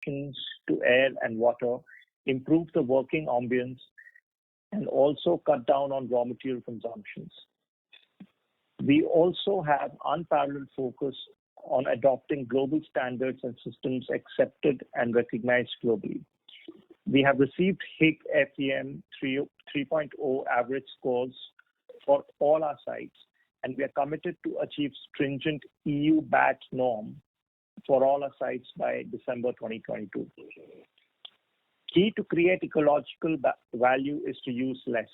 to air and water, improve the working ambience, and also cut down on raw material consumptions. We also have unparalleled focus on adopting global standards and systems accepted and recognized globally. We have received HIG FEM 3.0 average scores for all our sites, and we are committed to achieve stringent EU BAT norm for all our sites by December 2022. Key to create ecological value is to use less.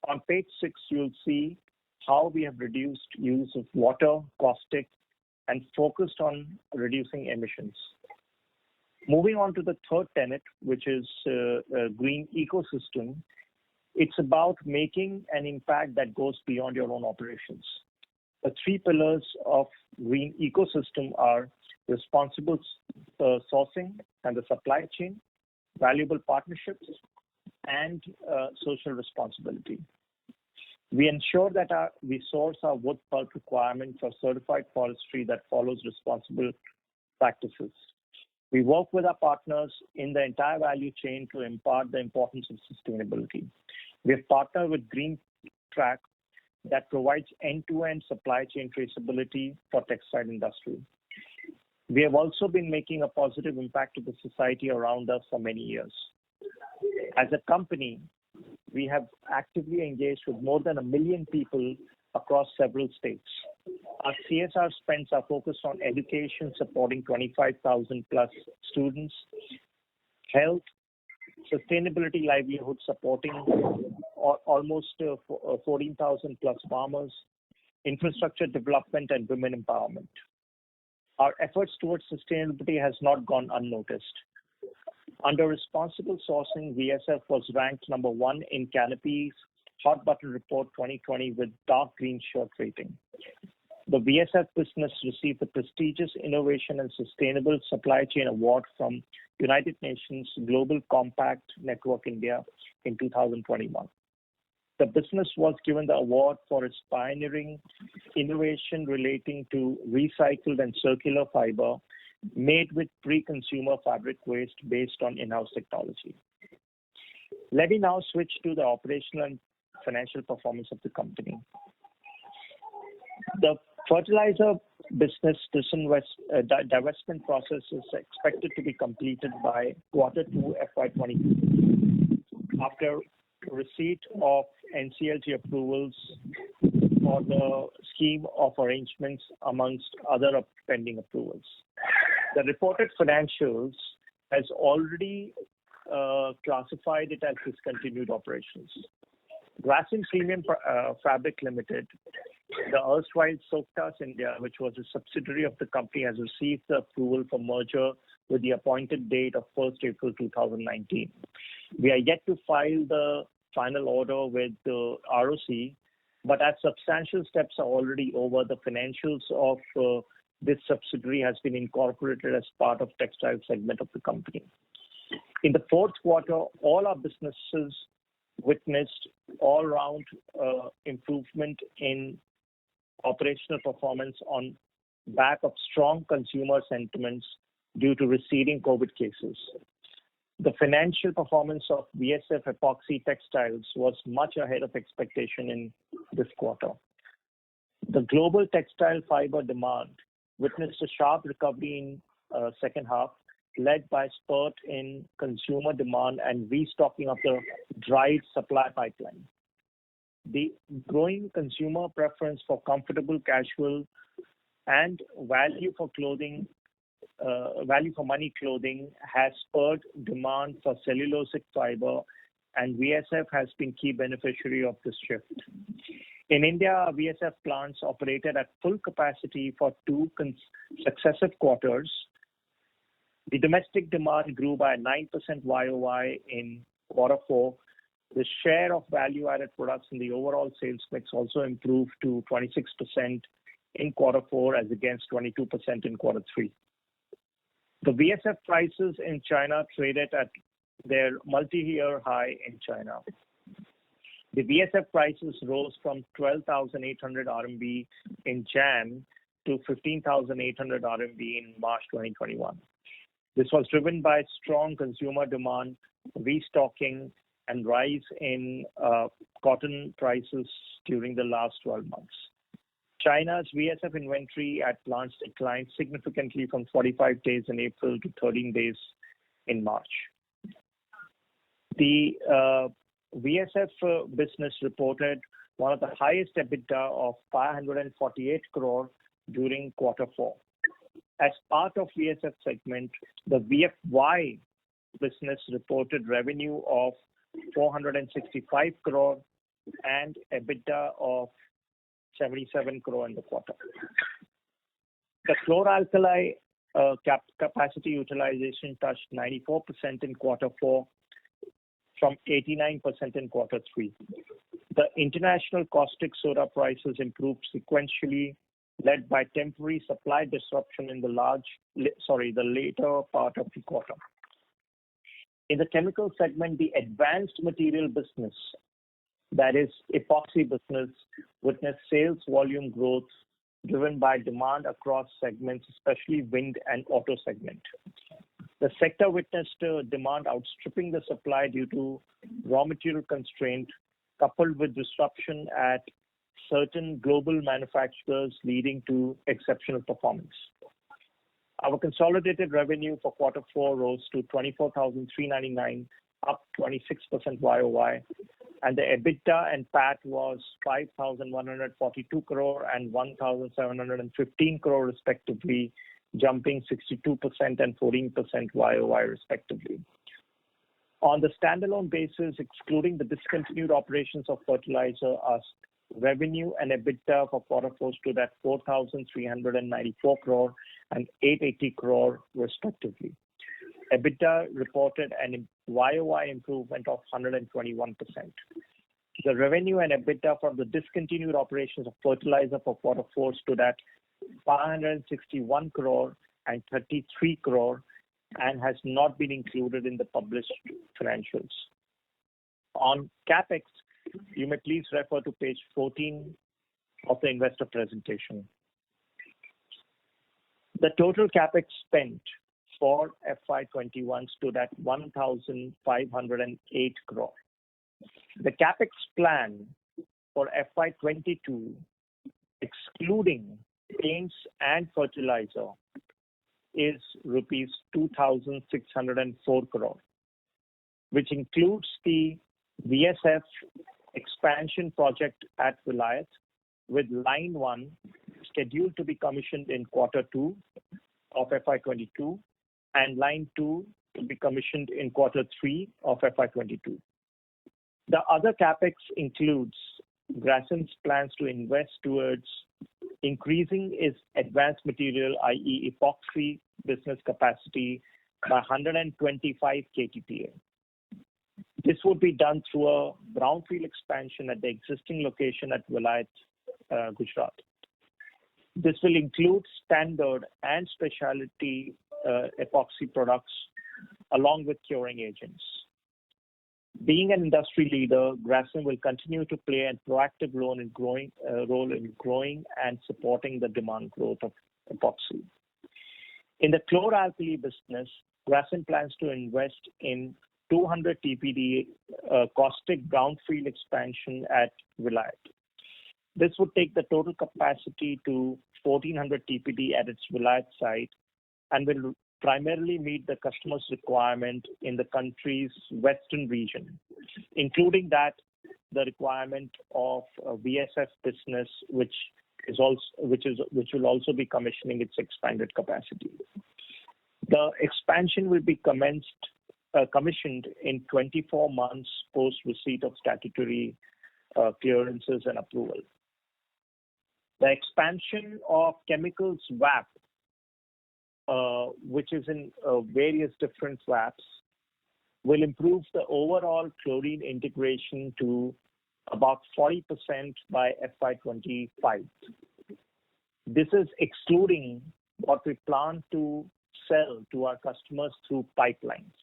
On page 6, you'll see how we have reduced use of water, caustic, and focused on reducing emissions. Moving on to the third tenet, which is green ecosystem, it's about making an impact that goes beyond your own operations. The 3 pillars of green ecosystem are responsible sourcing and the supply chain, valuable partnerships, and social responsibility. We ensure that we source our wood pulp requirement for certified forestry that follows responsible practices. We work with our partners in the entire value chain to impart the importance of sustainability. We have partnered with Green Track that provides end-to-end supply chain traceability for textile industry. We have also been making a positive impact to the society around us for many years. As a company, we have actively engaged with more than 1 million people across several states. Our CSR spends are focused on education, supporting 25,000 plus students, health, sustainability livelihood, supporting almost 14,000 plus farmers, infrastructure development, and women empowerment. Our efforts towards sustainability has not gone unnoticed. Under responsible sourcing, VSF was ranked number 1 in Canopy's Hot Button Report 2020 with dark green shirt rating. The VSF business received the prestigious Innovation and Sustainable Supply Chain Award from United Nations Global Compact Network India in 2021. The business was given the award for its pioneering innovation relating to recycled and circular fiber made with pre-consumer fabric waste based on in-house technology. Let me now switch to the operational and financial performance of the company. The fertilizer business divestment process is expected to be completed by Q4 FY21 after receipt of NCLT approvals for the scheme of arrangements amongst other pending approvals. The reported financials has already classified it as discontinued operations. Grasim Premium Fabric Limited, the erstwhile Soktas India, which was a subsidiary of the company, has received the approval for merger with the appointed date of 1st April 2019. We are yet to file the final order with the ROC, but as substantial steps are already over, the financials of this subsidiary has been incorporated as part of textile segment of the company. In the fourth quarter, all our businesses witnessed all-round improvement in operational performance on back of strong consumer sentiments due to receding COVID cases. The financial performance of VSF Epoxy Textiles was much ahead of expectation in this quarter. The global textile fiber demand witnessed a sharp recovery in second half, led by spurt in consumer demand and restocking of the dried supply pipeline. The growing consumer preference for comfortable, casual, and value for money clothing has spurred demand for cellulosic fiber, and VSF has been key beneficiary of this shift. In India, VSF plants operated at full capacity for 2 successive quarters. The domestic demand grew by 9% YOY in Q4. The share of value-added products in the overall sales mix also improved to 26% in Q4 as against 22% in Q3. The VSF prices in China traded at their multi-year high in China. The VSF prices rose from 12,800 RMB in Jan to 15,800 RMB in March 2021. This was driven by strong consumer demand, restocking, and rise in cotton prices during the last 12 months. China's VSF inventory at plants declined significantly from 45 days in April to 13 days in March. The VSF business reported one of the highest EBITDA of 548 crore during Q4. As part of VSF segment, the VFY business reported revenue of 465 crore and EBITDA of 77 crore in the quarter. The chlor-alkali capacity utilization touched 94% in Q4 from 89% in Q3. The international caustic soda prices improved sequentially, led by temporary supply disruption in the later part of the quarter. In the chemical segment, the advanced material business, that is epoxy business, witnessed sales volume growth driven by demand across segments, especially wind and auto segment. The sector witnessed demand outstripping the supply due to raw material constraint, coupled with disruption at certain global manufacturers, leading to exceptional performance. Our consolidated revenue for Q4 rose to 24,399, up 26% YOY, and the EBITDA and PAT was 5,142 crore and 1,715 crore respectively, jumping 62% and 14% YOY respectively. On the standalone basis, excluding the discontinued operations of fertilizer, our revenue and EBITDA for Q4 stood at 4,394 crore and 880 crore respectively. EBITDA reported an YOY improvement of 121%. The revenue and EBITDA from the discontinued operations of fertilizer for Q4 stood at 561 crore and 33 crore and has not been included in the published financials. On CapEx, you may please refer to page 14 of the investor presentation. The total CapEx spent for FY21 stood at 1,508 crore. The CapEx plan for FY22, excluding paints and fertilizer, is rupees 2,604 crore, which includes the VSF expansion project at Vilayat, with line 1 scheduled to be commissioned in Q2 of FY22 and line 2 to be commissioned in Q3 of FY22. The other CapEx includes Grasim's plans to invest towards increasing its advanced material, i.e. epoxy business capacity by 125 KTPA. This would be done through a brownfield expansion at the existing location at Vilayat, Gujarat. This will include standard and specialty epoxy products along with curing agents. Being an industry leader, Grasim will continue to play a proactive role in growing and supporting the demand growth of epoxy. In the chlor-alkali business, Grasim plans to invest in 200 TPD caustic brownfield expansion at Vilayat. This would take the total capacity to 1400 TPD at its Vilayat site and will primarily meet the customer's requirement in the country's western region, including the requirement of VSF business, which will also be commissioning its expanded capacity. The expansion will be commissioned in 24 months post receipt of statutory clearances and approval. The expansion of chemicals VAP, which is in various different VAPs, will improve the overall chlorine integration to about 40% by FY25. This is excluding what we plan to sell to our customers through pipelines.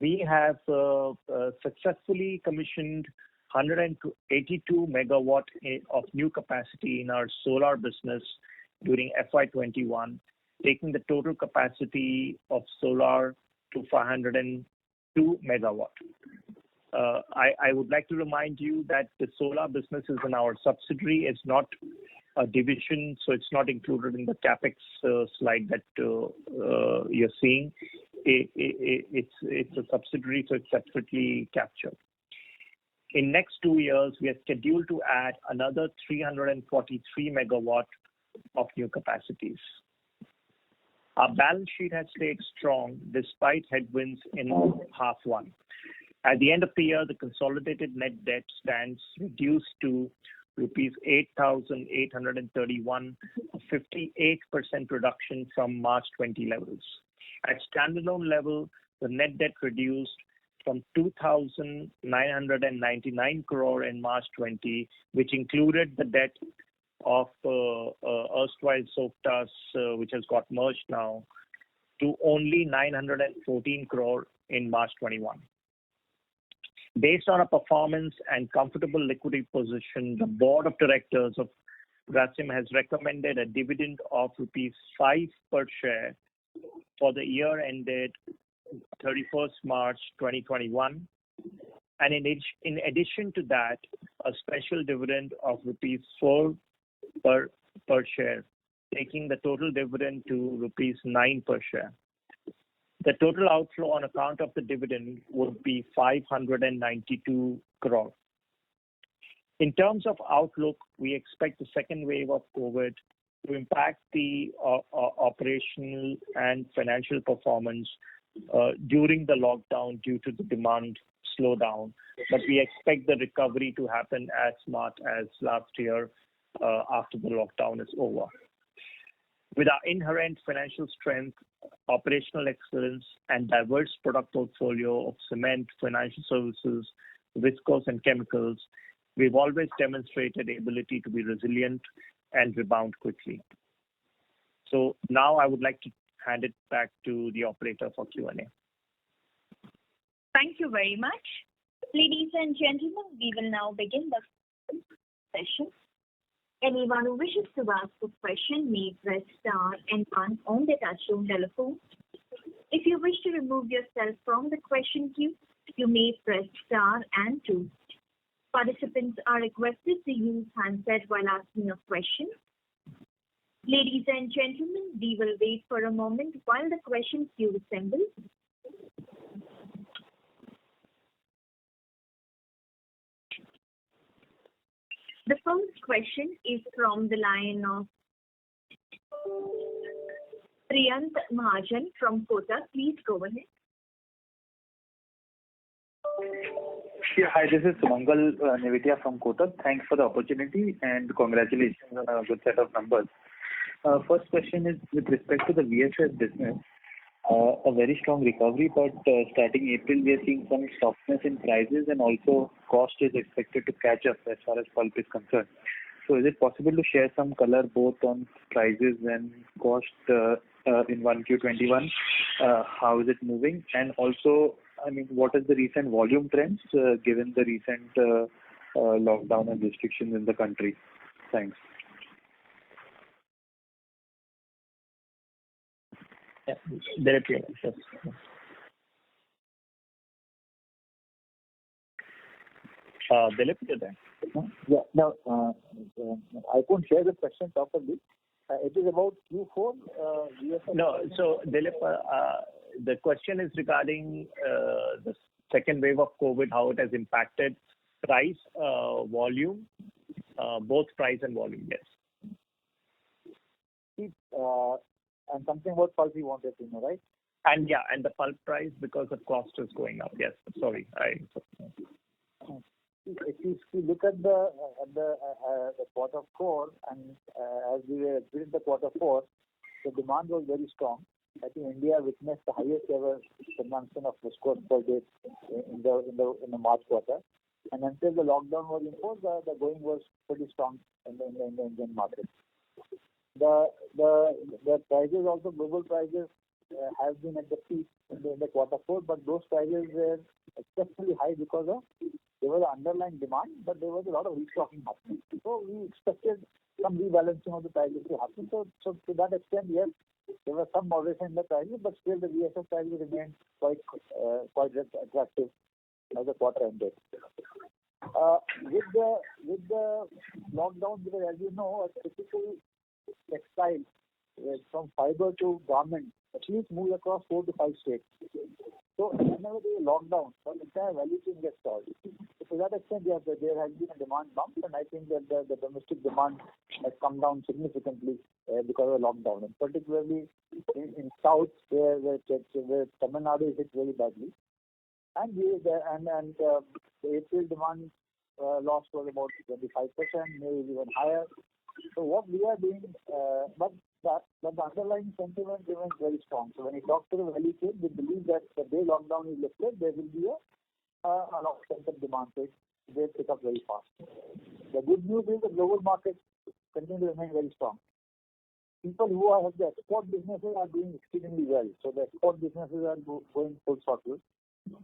We have successfully commissioned 182 megawatt of new capacity in our solar business during FY21, taking the total capacity of solar to 502 megawatt. I would like to remind you that the solar business is in our subsidiary. It's not a division, so it's not included in the capex slide that you're seeing. It's a subsidiary, so it's separately captured. In next 2 years, we are scheduled to add another 343 megawatt of new capacities. Our balance sheet has stayed strong despite headwinds in half one. At the end of the year, the consolidated net debt stands reduced to rupees 8,831, a 58% reduction from March 20 levels. At standalone level, the net debt reduced from 2,999 crore in March 20, which included the debt of erstwhile Softas, which has got merged now, to only 914 crore in March 21. Based on our performance and comfortable liquidity position, the board of directors of Grasim has recommended a dividend of rupees 5 per share for the year ended 31st March 2021. And in addition to that, a special dividend of rupees 4 per share, taking the total dividend to rupees 9 per share. The total outflow on account of the dividend would be 592 crore. In terms of outlook, we expect the second wave of COVID to impact the operational and financial performance during the lockdown due to the demand slowdown. But we expect the recovery to happen as smart as last year after the lockdown is over. With our inherent financial strength, operational excellence, and diverse product portfolio of cement, financial services, viscose, and chemicals, we've always demonstrated the ability to be resilient and rebound quickly. So now I would like to hand it back to the operator for Q&A. Thank you very much. Ladies and gentlemen, we will now begin the session. Anyone who wishes to ask a question may press star and 1 on the touchtone telephone. If you wish to remove yourself from the question queue, you may press star and 2. Participants are requested to use handset while asking a question. Ladies and gentlemen, we will wait for a moment while the question queue assembles. The first question is from the line of Priyant Mahajan from Kotak. Please go ahead. Yeah, hi, this is Sumangal Nevatia from Kotak. Thanks for the opportunity and congratulations on a good set of numbers. First question is with respect to the VSF business. A very strong recovery, but starting April, we are seeing some softness in prices and also cost is expected to catch up as far as pulp is concerned. So is it possible to share some color both on prices and cost in 1Q21? How is it moving? And also, I mean, what is the recent volume trends given the recent lockdown and restrictions in the country? Thanks. Yeah, Dilip, yes. Dilip, you're there. Yeah, no, I couldn't share the question properly. It is about Q4. No, so Dilip, the question is regarding the second wave of COVID, how it has impacted price, volume, both price and volume, yes. And something about pulp you wanted to know, right? And yeah, and the pulp price because the cost is going up. Yes, sorry. If you look at the quarter four, and as we were during the quarter four, the demand was very strong. I think India witnessed the highest ever consumption of viscose per day in the March quarter. And until the lockdown was imposed, the going was pretty strong in the Indian market. The prices also, global prices have been at the peak in the quarter four, but those prices were exceptionally high because of there was underlying demand, but there was a lot of restocking happening. So we expected some rebalancing of the prices to happen. So to that extent, yes, there was some moderation in the prices, but still the VSF prices remained quite attractive as the quarter ended. With the lockdown, because as you know, a typical textile from fiber to garment at least moves across 4 to 5 states. So whenever there is a lockdown, the entire value chain gets stalled. So to that extent, there has been a demand bump, and I think that the domestic demand has come down significantly because of the lockdown, and particularly in South, where Tamil Nadu is hit very badly. And the April demand loss was about 25%, maybe even higher. So what we are doing, but the underlying sentiment remains very strong. So when you talk to the value chain, we believe that the day lockdown is lifted, there will be a lot of pent-up demand. So they pick up very fast. The good news is the global markets continue to remain very strong. People who have the export businesses are doing exceedingly well. So the export businesses are going full throttle.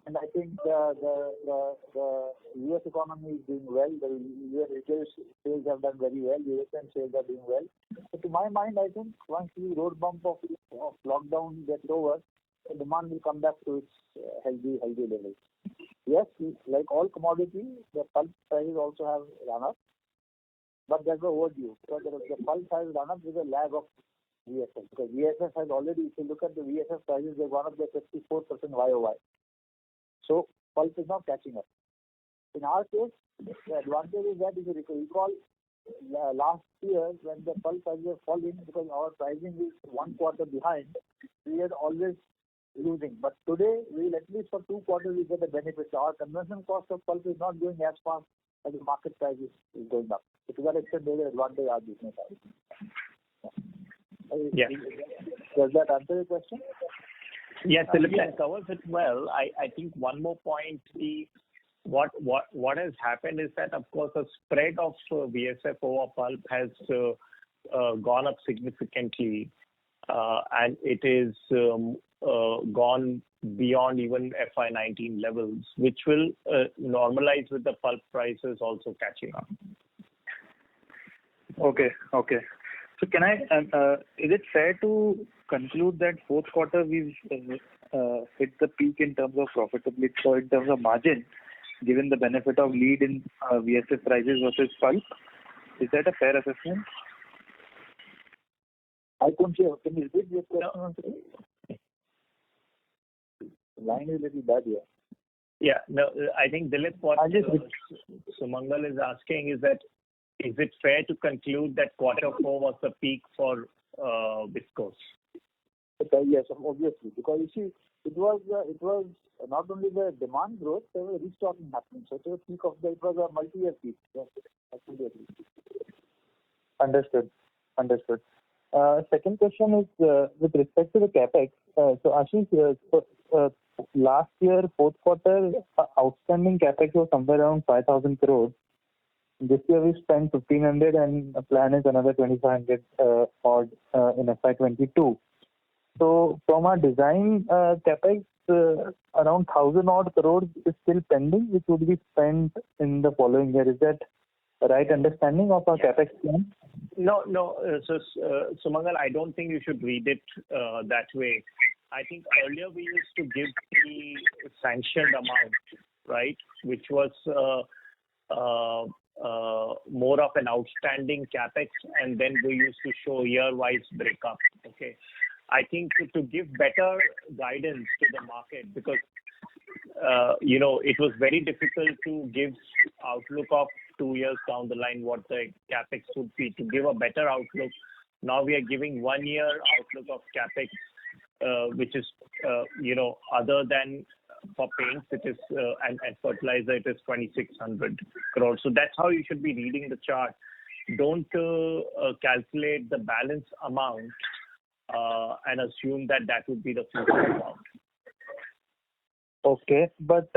And I think the U.S. economy is doing well. The U.S. retail sales have done very well. European sales are doing well. So to my mind, I think once the road bump of lockdown gets over, the demand will come back to its healthy levels. Yes, like all commodities, the pulp prices also have run up, but there's no overdue. Because the pulp has run up with a lag of VSF. Because VSF has already, if you look at the VSF prices, they've gone up by 54% YOY. So pulp is not catching up. In our case, the advantage is that if you recall, last year when the pulp prices were falling, because our pricing is 1 quarter behind, we are always losing. But today, we'll at least for 2 quarters we get the benefits. Our conversion cost of pulp is not going as fast as the market price is going up. So to that extent, there is an advantage our business has. Yeah. Does that answer your question? Yes, Philip, that covers it well. I think one more point, what has happened is that, of course, the spread of VSF over pulp has gone up significantly, and it is gone beyond even FY19 levels, which will normalize with the pulp prices also catching up. Okay. So can I? Is it fair to conclude that fourth quarter we've hit the peak in terms of profitability, so in terms of margin, given the benefit of lead in VSF prices versus pulp? Is that a fair assessment? I couldn't hear. Can you repeat your question? No. The line is a little bad here. Yeah, no, I think Dilip, what Sumangal is asking is that, is it fair to conclude that quarter 4 was the peak for viscose? Yes, obviously, because you see, it was not only the demand growth, there was restocking happening. So it was a multi-year peak. Yes, absolutely. Understood. Second question is with respect to the capex. So Ashish, last year fourth quarter outstanding capex was somewhere around 5,000 crores. This year we spent 1,500 and the plan is another 2,500 odd in FY22. So from our design capex, around 1,000 odd crores is still pending, which would be spent in the following year. Is that the right understanding of our capex plan? No. So Sumangal, I don't think you should read it that way. I think earlier we used to give the sanctioned amount, right, which was more of an outstanding capex, and then we used to show year-wise breakup. Okay, I think to give better guidance to the market, because it was very difficult to give outlook of 2 years down the line what the capex would be. To give a better outlook, now we are giving 1 year outlook of capex, which is other than for paints, it is and fertilizer, it is 2,600 crores. So that's how you should be reading the chart. Don't calculate the balance amount and assume that would be the future amount. Okay, but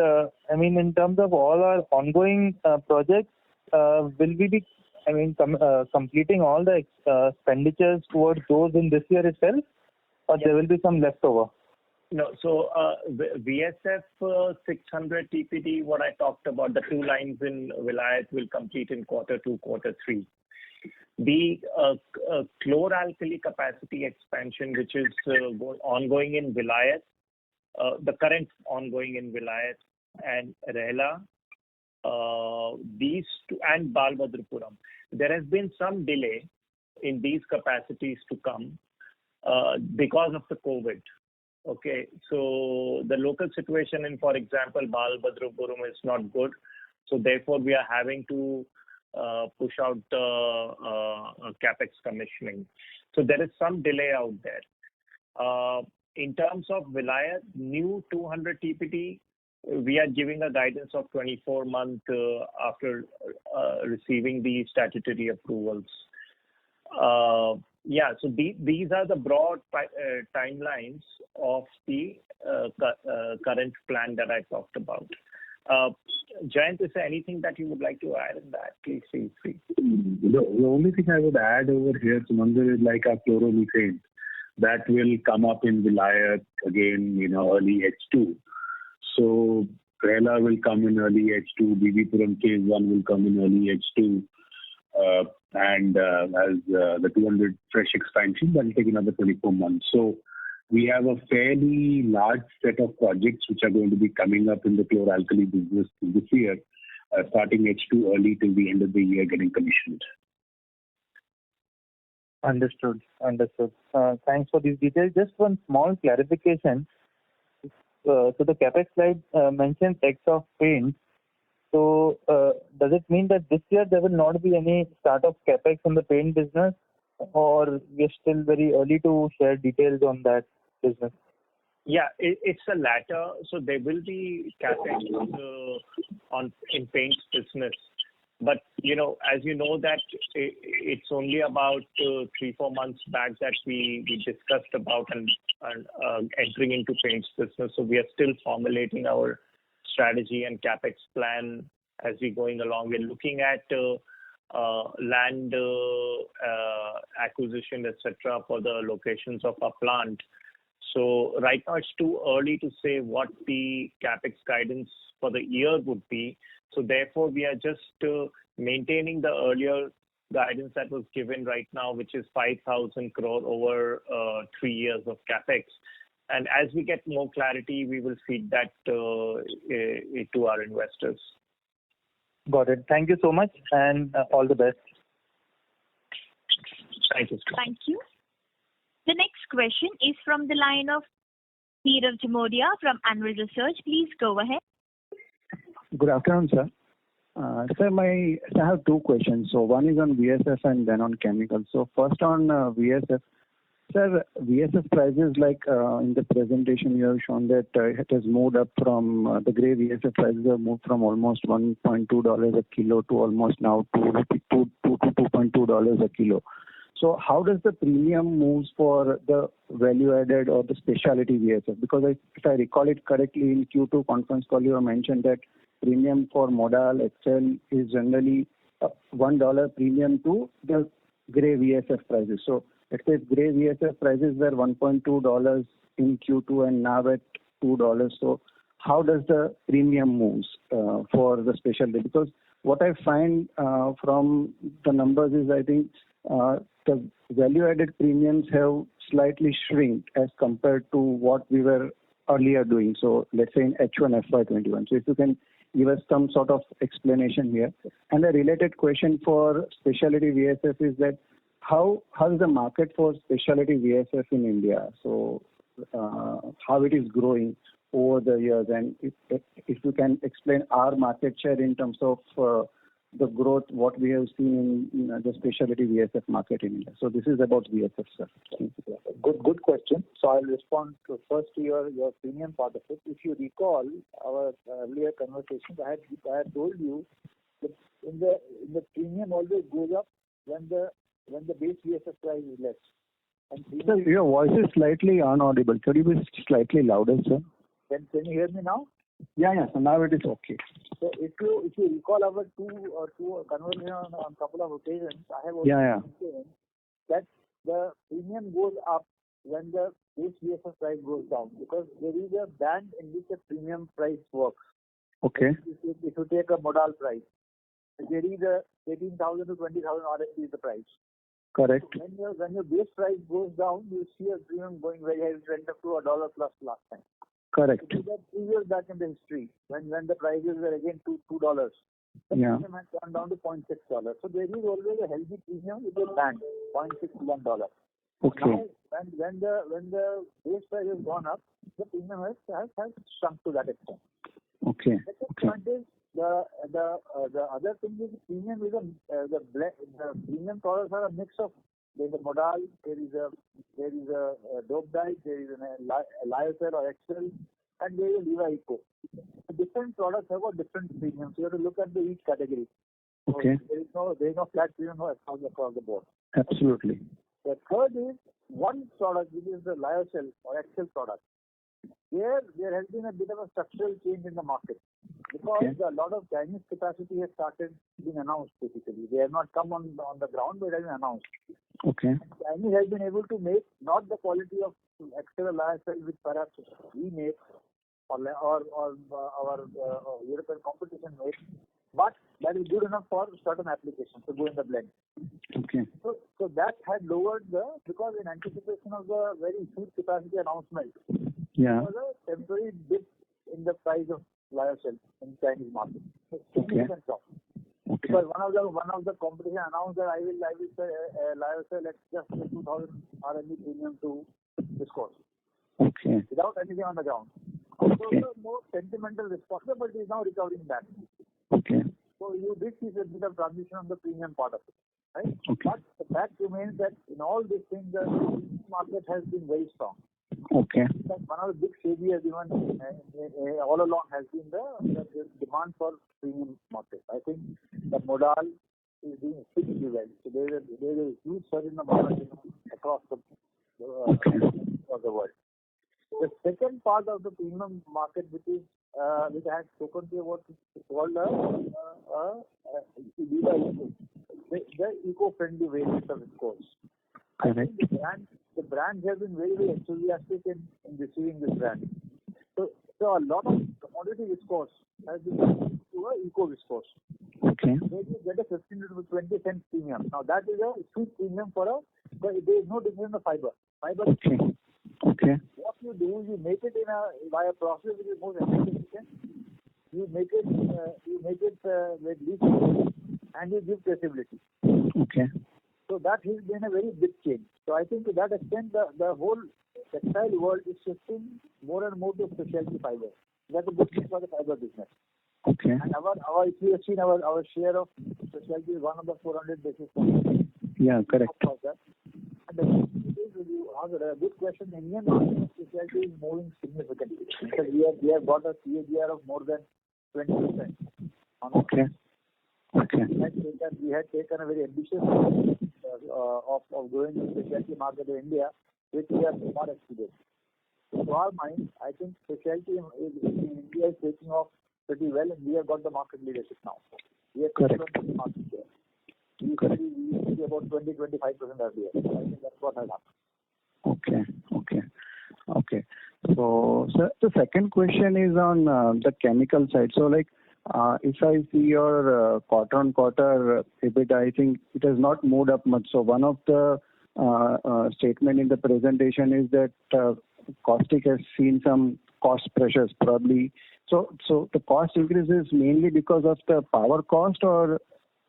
in terms of all our ongoing projects, will we be completing all the expenditures towards those in this year itself, or there will be some leftover? No, so VSF 600 TPD, what I talked about, the 2 lines in Vilayat will complete in quarter 2, quarter 3. The chlor-alkali capacity expansion, which is ongoing in Vilayat, the current ongoing in Vilayat and Rehla, these two, and Balbhadrapuram. There has been some delay in these capacities to come because of the COVID. Okay, so the local situation in, for example, Balbhadrapuram is not good. So therefore, we are having to push out the capex commissioning. So there is some delay out there. In terms of Vilayat, new 200 TPD, we are giving a guidance of 24 months after receiving the statutory approvals. So these are the broad timelines of the current plan that I talked about. Jayant, is there anything that you would like to add in that? Please feel free. The only thing I would add over here, Sumangal, is like our chloromethane. That will come up in Vilayat again, early H2. So Kerala will come in early H2, BB phase 1 will come in early H2, and as the 200 fresh expansion, that will take another 24 months. So we have a fairly large set of projects which are going to be coming up in the chlor-alkali business this year, starting H2 early till the end of the year getting commissioned. Understood. Thanks for these details. Just one small clarification. So the capex slide mentions X of paint. So does it mean that this year there will not be any start of capex in the paint business, or we are still very early to share details on that business? Yeah, it's the latter. So there will be capex in paints business. But, as you know that it's only about 3-4 months back that we discussed about and entering into paints business. So we are still formulating our strategy and capex plan as we're going along. We're looking at land acquisition, etc., for the locations of our plant. So right now it's too early to say what the capex guidance for the year would be. So therefore, we are just maintaining the earlier guidance that was given right now, which is 5,000 crore over 3 years of capex. And as we get more clarity, we will feed that to our investors. Got it. Thank you so much, and all the best. Thank you. Thank you. The next question is from the line of Nirav Jimodia from Anvil Research. Please go ahead. Good afternoon, sir. Sir, I have two questions. So one is on VSF and then on chemicals. So first on VSF. Sir, VSF prices, like in the presentation you have shown that it has moved up from, the grey VSF prices have moved from almost $1.2 a kilo to almost now $2.2 a kilo. So how does the premium moves for the value-added or the specialty VSF? Because if I recall it correctly, in Q2 conference call, you have mentioned that premium for Modal XL is generally $1 premium to the grey VSF prices. So let's say grey VSF prices were $1.2 in Q2 and now at $2. So how does the premium moves for the specialty? Because what I find from the numbers is I think the value-added premiums have slightly shrunk as compared to what we were earlier doing. So let's say in H1FY21. So if you can give us some sort of explanation here. And a related question for specialty VSF is that how is the market for specialty VSF in India? So how it is growing over the years, and if you can explain our market share in terms of the growth, what we have seen in the specialty VSF market in India. So this is about VSF, sir. Good question. So I'll respond first to your premium part of it. If you recall our earlier conversations, I had told you that in the premium always goes up when the base VSF price is less. And sir, your voice is slightly inaudible. Could you be slightly louder, sir? Can you hear me now? Yeah. So now it is okay. So if you recall our two conversations on couple of occasions, I have also mentioned that the premium goes up when the base VSF price goes down, because there is a band in which the premium price works. Okay. If you take a Modal price, there is a 18,000 to 20,000 RMB is the price. Correct. So when your base price goes down, you see a premium going very high. It went up to $1 plus last time. Correct. So that 3 years back in the history, when the prices were again $2, the Yeah. premium has gone down to $0.6. So there is always a healthy premium with a band, $0.6 to $1. Okay. Now, when the base price has gone up, the premium has shrunk to that extent. Okay. Second Okay. point is the other thing is premium is the premium products are a mix of, there's a modal, there is a dope dye, there is a lyocell or excel, and there is a Liva Eco. Different products have got different premiums. You have to look at each category. So Okay. there is no flat premium across the board. Absolutely. The third is one product, which is the lyocell or excel product. There has been a bit of a structural change in the market because Okay. a lot of Chinese capacity has started being announced. Basically, they have not come on the ground, but it has been announced. Okay. Chinese has been able to make not the quality of excel or lyocell which perhaps we make or our European competition makes, but that is good enough for certain applications to go in the blend. Okay. So that had lowered because in anticipation of the very huge capacity announcement, Yeah. there was a temporary dip in the price of lyocell in Chinese market. So Okay. significant drop. Okay. Because one of the competition announced that I will say lyocell at just 2,000 RMB premium to viscose Okay. without anything on the ground. Okay. So it was more sentimental response, but it is now recovering back. Okay. So you did see a bit of transition on the premium part of it, right? Okay. But the fact remains that in all these things, the market has been very strong. Okay. But one of the big saviors even all along has been the demand for premium market. I think the modal is doing extremely well. So there is a huge surge in the market across the world. The second part of the premium market, which I had spoken to you about, is called the eco-friendly variant of viscose. Correct. The brands have been very, very enthusiastic in receiving this brand. So a lot of commodity viscose has been moved to a eco viscose. Okay. Maybe you get a 15 to 20 cent premium. Now that is a huge premium but there is no difference in the fiber. Okay. Okay. What you do, you make it by a process which is more efficient. You make it with least and you give traceability. Okay. So that has been a very big change. So I think to that extent, the whole textile world is shifting more and more to specialty fiber. That's a good thing for the fiber business. Okay. And if you have seen our share of specialty is one of the 400 basis points. Yeah, correct. And the you asked a good question. Indian market of specialty is moving significantly because we have got a CAGR of more than 20%. Okay. Okay. We had taken a very ambitious of growing the specialty market in India, which we have not exceeded. To our mind, I think specialty in India is taking off pretty well, and we have got the market leadership now. We have Correct. the market share. We used to be about 20-25% earlier. I think that's what has happened. Okay. So, sir, the second question is on the chemical side. So, like, if I see your quarter-on-quarter EBITDA, I think it has not moved up much. So, one of the statement in the presentation is that caustic has seen some cost pressures, probably. So the cost increase is mainly because of the power cost or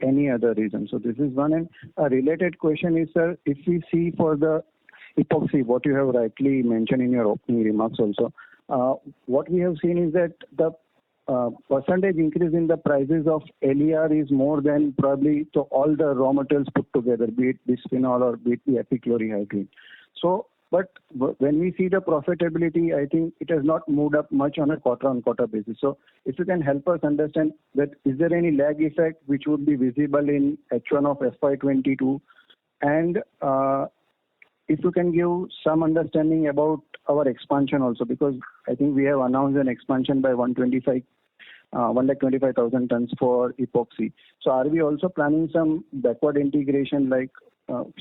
any other reason? So this is one. And a related question is, sir, if we see for the epoxy, what you have rightly mentioned in your opening remarks also, what we have seen is that the percentage increase in the prices of LER is more than probably to all the raw materials put together, be it bisphenol or be it the epichlorohydrin. So, but when we see the profitability, I think it has not moved up much on a quarter-on-quarter basis. So, if you can help us understand that, is there any lag effect which would be visible in H1 of FY22, and if you can give some understanding about our expansion also, because I think we have announced an expansion by 125,000 tons for epoxy. So are we also planning some backward integration, like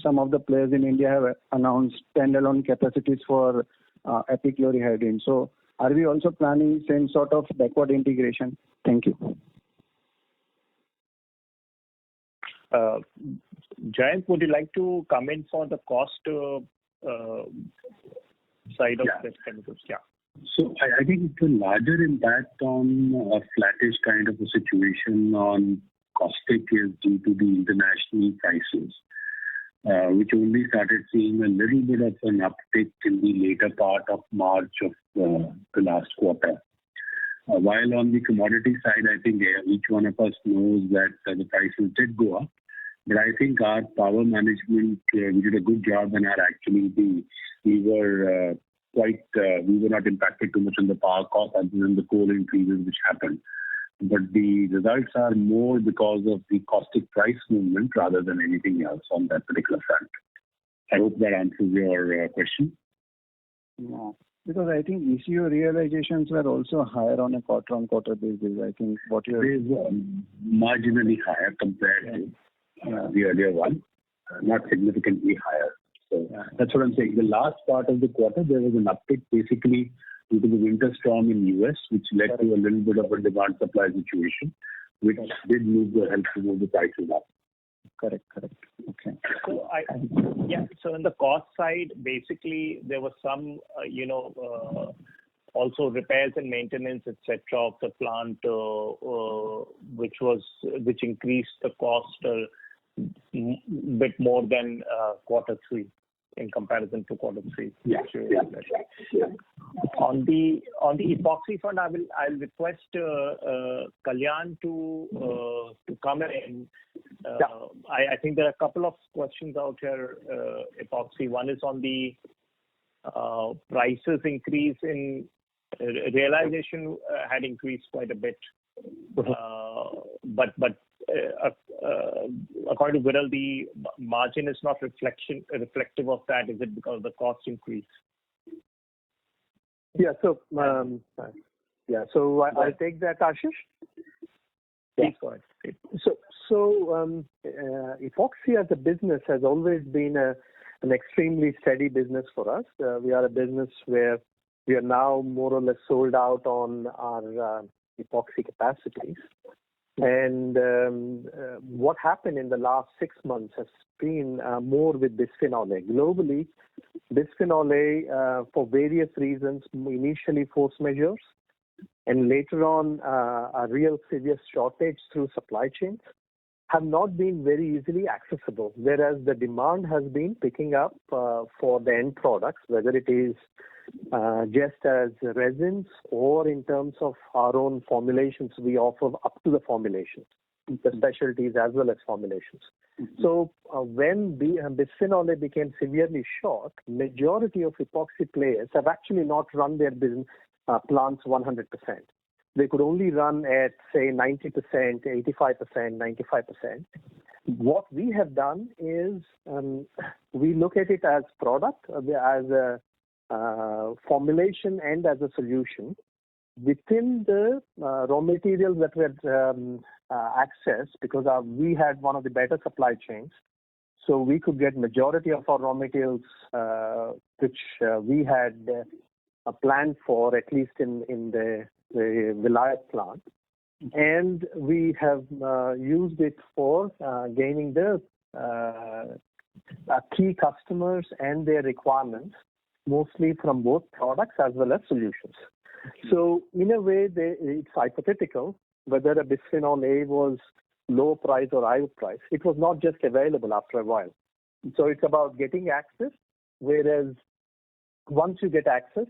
some of the players in India have announced standalone capacities for epichlorohydrin? So are we also planning same sort of backward integration? Thank you. Jayant, would you like to come in for the cost side of this chemicals? Yeah. So I think it's a larger impact on a flattish kind of a situation on caustic is due to the international prices, which only started seeing a little bit of an uptick in the later part of March of the last quarter. While on the commodity side, I think each one of us knows that the prices did go up. But I think our power management, we did a good job, and we were not impacted too much on the power cost other than the coal increases which happened. But the results are more because of the caustic price movement rather than anything else on that particular front. I hope that answers your question. Yeah. Because I think ECU realizations were also higher on a quarter-on-quarter basis. I think what you're... They were marginally higher compared to the earlier one, not significantly higher. So that's what I'm saying. The last part of the quarter, there was an uptick basically due to the winter storm in the US, which led to a little bit of a demand-supply situation, which did help to move the prices up. Correct. Okay. So in the cost side, basically there was some, also repairs and maintenance, etc., of the plant, which increased the cost a bit more than quarter three in comparison to quarter three. Yeah. On the epoxy front, I'll request Kalyan to come in. I think there are a couple of questions out here. Epoxy. One is on the prices increase in realization had increased quite a bit, but according to Viral, the margin is not reflective of that. Is it because of the cost increase? Yeah. So I'll take that, Ashish. Please go ahead. So epoxy as a business has always been an extremely steady business for us. We are a business where we are now more or less sold out on our epoxy capacities. And what happened in the last 6 months has been more with bisphenol A. Globally, bisphenol A, for various reasons, initially force majeures, and later on a real severe shortage through supply chains, have not been very easily accessible, whereas the demand has been picking up for the end products, whether it is just as resins or in terms of our own formulations we offer up to the formulations, the specialties as well as formulations. So when bisphenol A became severely short, majority of epoxy players have actually not run their business plants 100%. They could only run at, say, 90%, 85%, 95%. What we have done is we look at it as product, as a formulation and as a solution. Within the raw materials that we had accessed, because we had one of the better supply chains, so we could get majority of our raw materials which we had planned for, at least in the Vilayat plant. And we have used it for gaining the key customers and their requirements, mostly from both products as well as solutions. So in a way, it's hypothetical whether a bisphenol A was low price or high price. It was not just available after a while. So it's about getting access, whereas once you get access,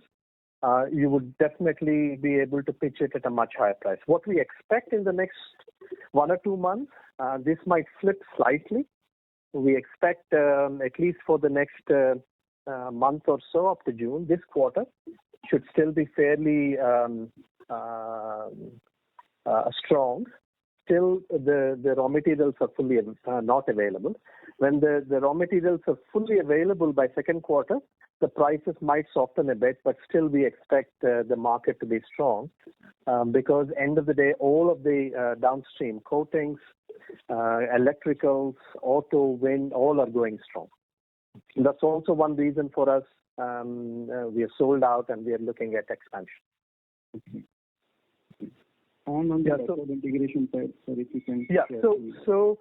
you would definitely be able to pitch it at a much higher price. What we expect in the next 1 or 2 months, this might flip slightly. We expect at least for the next month or so up to June, this quarter should still be fairly strong. Still, the raw materials are fully not available. When the raw materials are fully available by second quarter, the prices might soften a bit, but still we expect the market to be strong because end of the day, all of the downstream coatings, electricals, auto, wind, all are going strong. That's also one reason for us. We are sold out and we are looking at expansion. Okay. On the integration side, so if you can... Yeah. So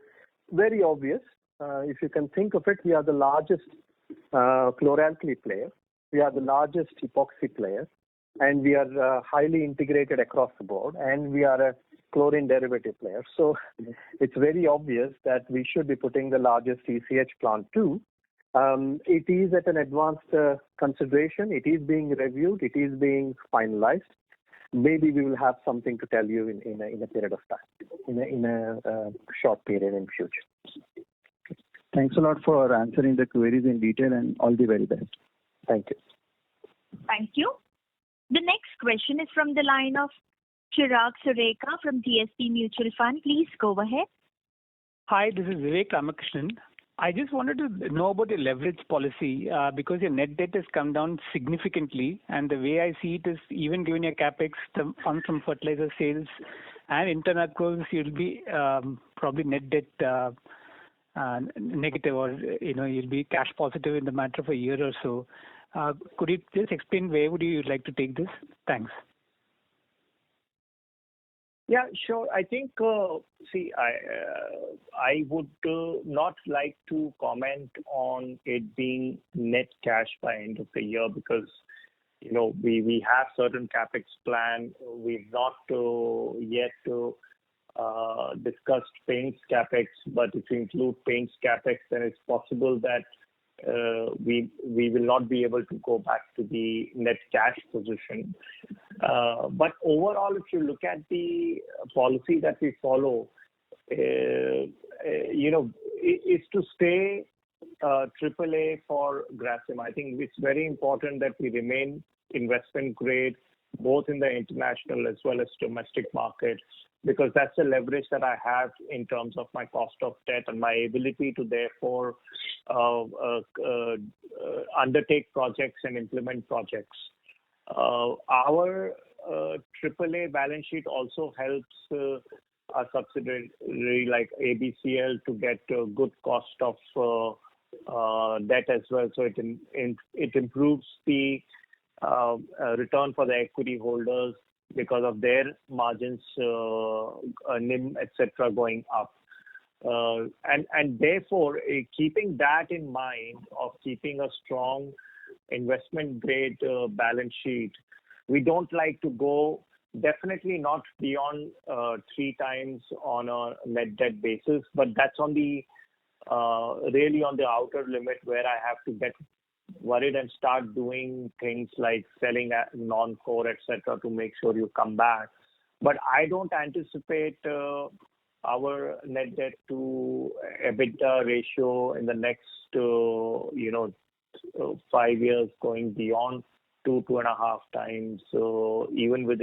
very obvious. If you can think of it, we are the largest chloralkali player. We are the largest epoxy player, and we are highly integrated across the board, and we are a chlorine derivative player. So it's very obvious that we should be putting the largest ECH plant too. It is at an advanced consideration. It is being reviewed. It is being finalized. Maybe we will have something to tell you in a period of time, in a short period in future. Thanks a lot for answering the queries in detail, and all the very best. Thank you. Thank you. The next question is from the line of Chirag Sureka from DSP Mutual Fund. Please go ahead. Hi, this is Vivek Ramakrishnan. I just wanted to know about your leverage policy because your net debt has come down significantly, and the way I see it is, even given your capex, the funds from fertilizer sales, and internal accruals, you'll be probably net debt negative, or you'll be cash positive in the matter of a year or so. Could you just explain where would you like to take this? Thanks. Yeah, sure. I think, I would not like to comment on it being net cash by end of the year because, we have certain capex plan. We've not yet discussed paints capex, but if you include paints capex, then it's possible that we will not be able to go back to the net cash position. But overall, if you look at the policy that we follow, is to stay AAA for Grasim. I think it's very important that we remain investment grade, both in the international as well as domestic market, because that's the leverage that I have in terms of my cost of debt and my ability to therefore undertake projects and implement projects. Our AAA balance sheet also helps a subsidiary like ABCL to get a good cost of debt as well. So it improves the return for the equity holders because of their margins, NIM, etc., going up. And therefore, keeping that in mind of keeping a strong investment grade balance sheet, we don't like to go, definitely not beyond 3 times on a net debt basis, but that's on the really on the outer limit where I have to get worried and start doing things like selling non-core, etc., to make sure you come back. But I don't anticipate our net debt to EBITDA ratio in the next 5 years going beyond 2.5 times, even with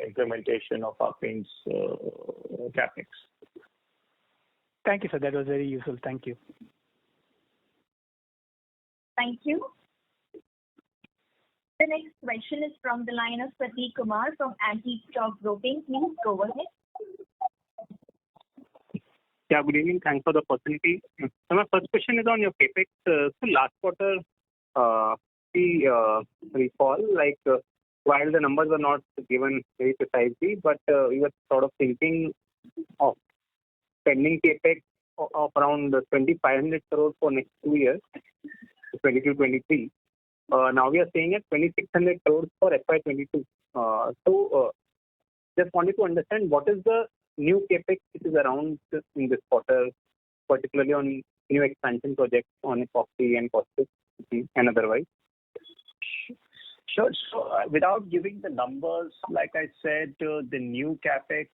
implementation of our paints capex. Thank you, sir. That was very useful. Thank you. Thank you. The next question is from the line of Prateek Kumar from Antique Stock Broking. Please go ahead. Yeah, good evening. Thanks for the opportunity. So my first question is on your capex. So last quarter, we recall, while the numbers were not given very precisely, but we were sort of thinking of spending capex of around 2,500 crores for next 2 years, 22-23. Now we are saying at 2,600 crores for FY22. So just wanted to understand what is the new capex which is around in this quarter, particularly on new expansion projects on epoxy and caustic and otherwise. Sure. So without giving the numbers, like I said, the new capex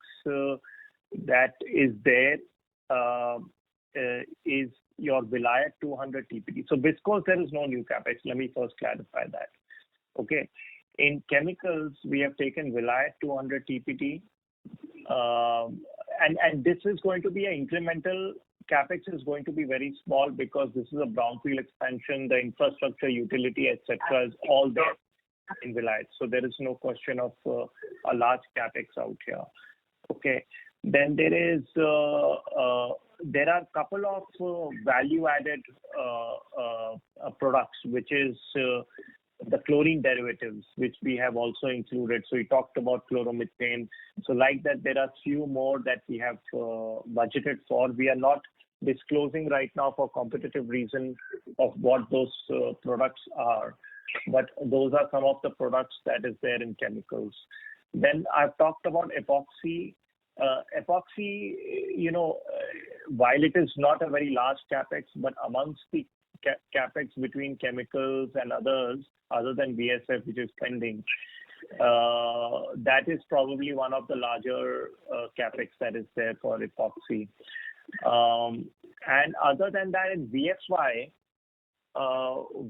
that is there is your Vilayat 200 TPD. So viscose, there is no new capex. Let me first clarify that. Okay. In chemicals, we have taken Vilayat 200 TPD, and this is going to be an incremental. Capex is going to be very small because this is a brownfield expansion. The infrastructure, utility, etc., is all there in Vilayat. So there is no question of a large capex out here. Okay. Then there are a couple of value-added products, which is the chlorine derivatives, which we have also included. So we talked about chloromethane. So like that, there are few more that we have budgeted for. We are not disclosing right now for competitive reason of what those products are. But those are some of the products that is there in chemicals. Then I've talked about epoxy. Epoxy, while it is not a very large capex, but amongst the capex between chemicals and others, other than VSF, which is pending, that is probably one of the larger capex that is there for epoxy. And other than that, in VFY,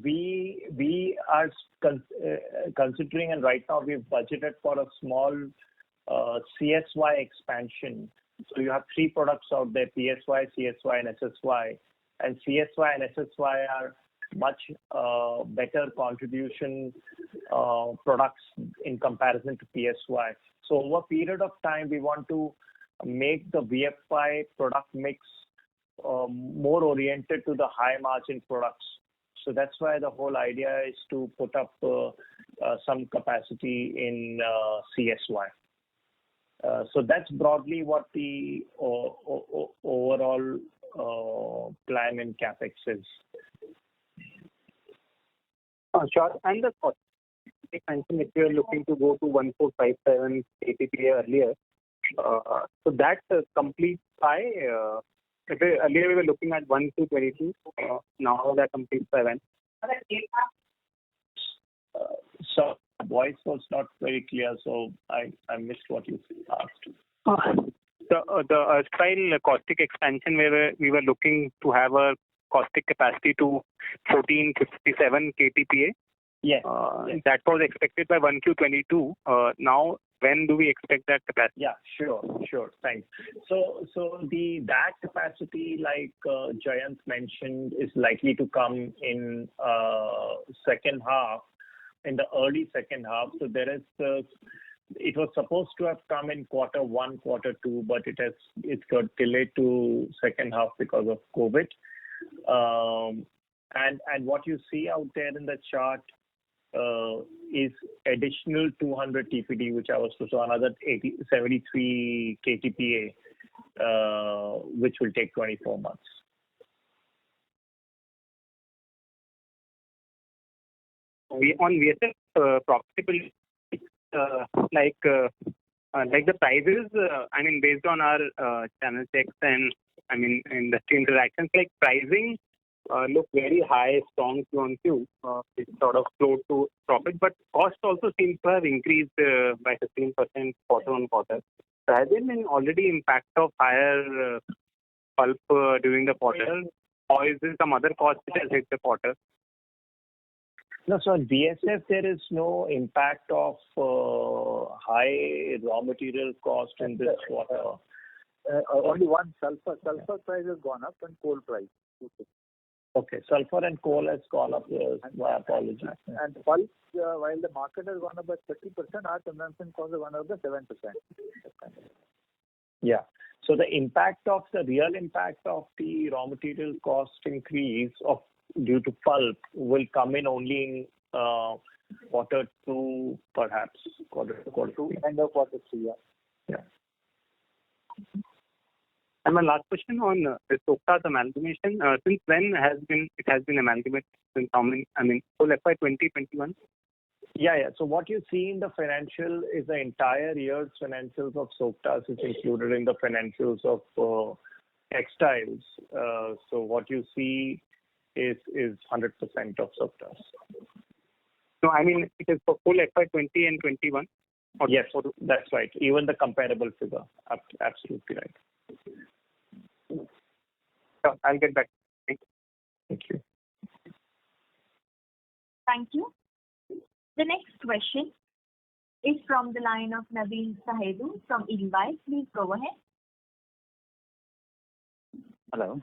we are considering, and right now we've budgeted for a small CSY expansion. So you have 3 products out there: PSY, CSY, and SSY. And CSY and SSY are much better contribution products in comparison to PSY. So over a period of time, we want to make the VFY product mix more oriented to the high margin products. So that's why the whole idea is to put up some capacity in CSY. So that's broadly what the overall plan in capex is. Sure. And the cost expansion, if you are looking to go to 1457 KTPA earlier, so that completes by earlier we were looking at 1222. Now that completes by when? So voice was not very clear, so I missed what you asked. The style caustic expansion where we were looking to have a caustic capacity to 1457 KTPA. Yes. That was expected by 1Q22. Now, when do we expect that capacity? Yeah, sure. Thanks. So that capacity, like Jayant mentioned, is likely to come in second half, in the early second half. So there is it was supposed to have come in Q1, Q2, but it's got delayed to second half because of COVID. And what you see out there in the chart is additional 200 TPD, which I was so another 73 KTPA, which will take 24 months. On VSF profitability, like the prices, based on our channel checks and industry interactions, like pricing look very high, strong Q on Q. It's sort of close to profit, but cost also seems to have increased by 15% quarter on quarter. So has there been already impact of higher pulp during the quarter, or is there some other cost which has hit the quarter? No, so on VSF, there is no impact of high raw material cost in this quarter. Only one, sulfur. Sulfur price has gone up and coal price. Okay, sulfur and coal has gone up. I apologize. And pulp, while the market has gone up by 30%, our consumption cost has gone up by 7%. Yeah. So the real impact of the raw material cost increase due to pulp will come in only in Q2, perhaps. Q2. End of Q3, yeah. And my last question on the Soktas amalgamation. Since when it has been amalgamated? Since how many? Full FY 2021? Yeah. So what you see in the financial is the entire year's financials of Soktas is included in the financials of textiles. So what you see is 100% of Soktas. No, it is for full FY 20 and 21? Yes, that's right. Even the comparable figure. Absolutely right. Sure, I'll get back. Thank you. Thank you. The next question is from the line of Naveen Sahedu from EY. Please go ahead. Hello.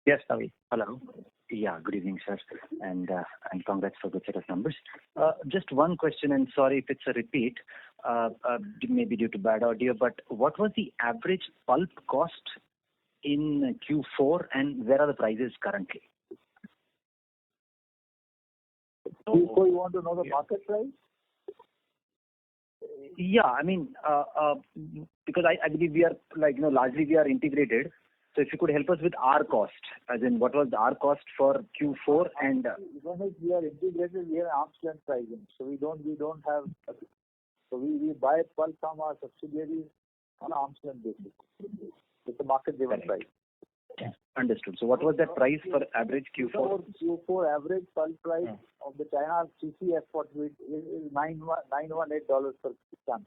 Yes, Naveen. Hello. Yeah, good evening, sir, and congrats for good set of numbers. Just one question, and sorry if it's a repeat, maybe due to bad audio, but what was the average pulp cost in Q4, and where are the prices currently? So you want to know the market price? Yeah, because I believe we are largely we are integrated. So if you could help us with our cost, as in what was our cost for Q4 and Even if we are integrated, we have arm's length pricing. So we don't have. So we buy pulp from our subsidiaries on arm's length basis. It's a market-driven price. Understood. So what was that price for average Q4? Q4 average pulp price of the China Q4FY21 is $918 per ton.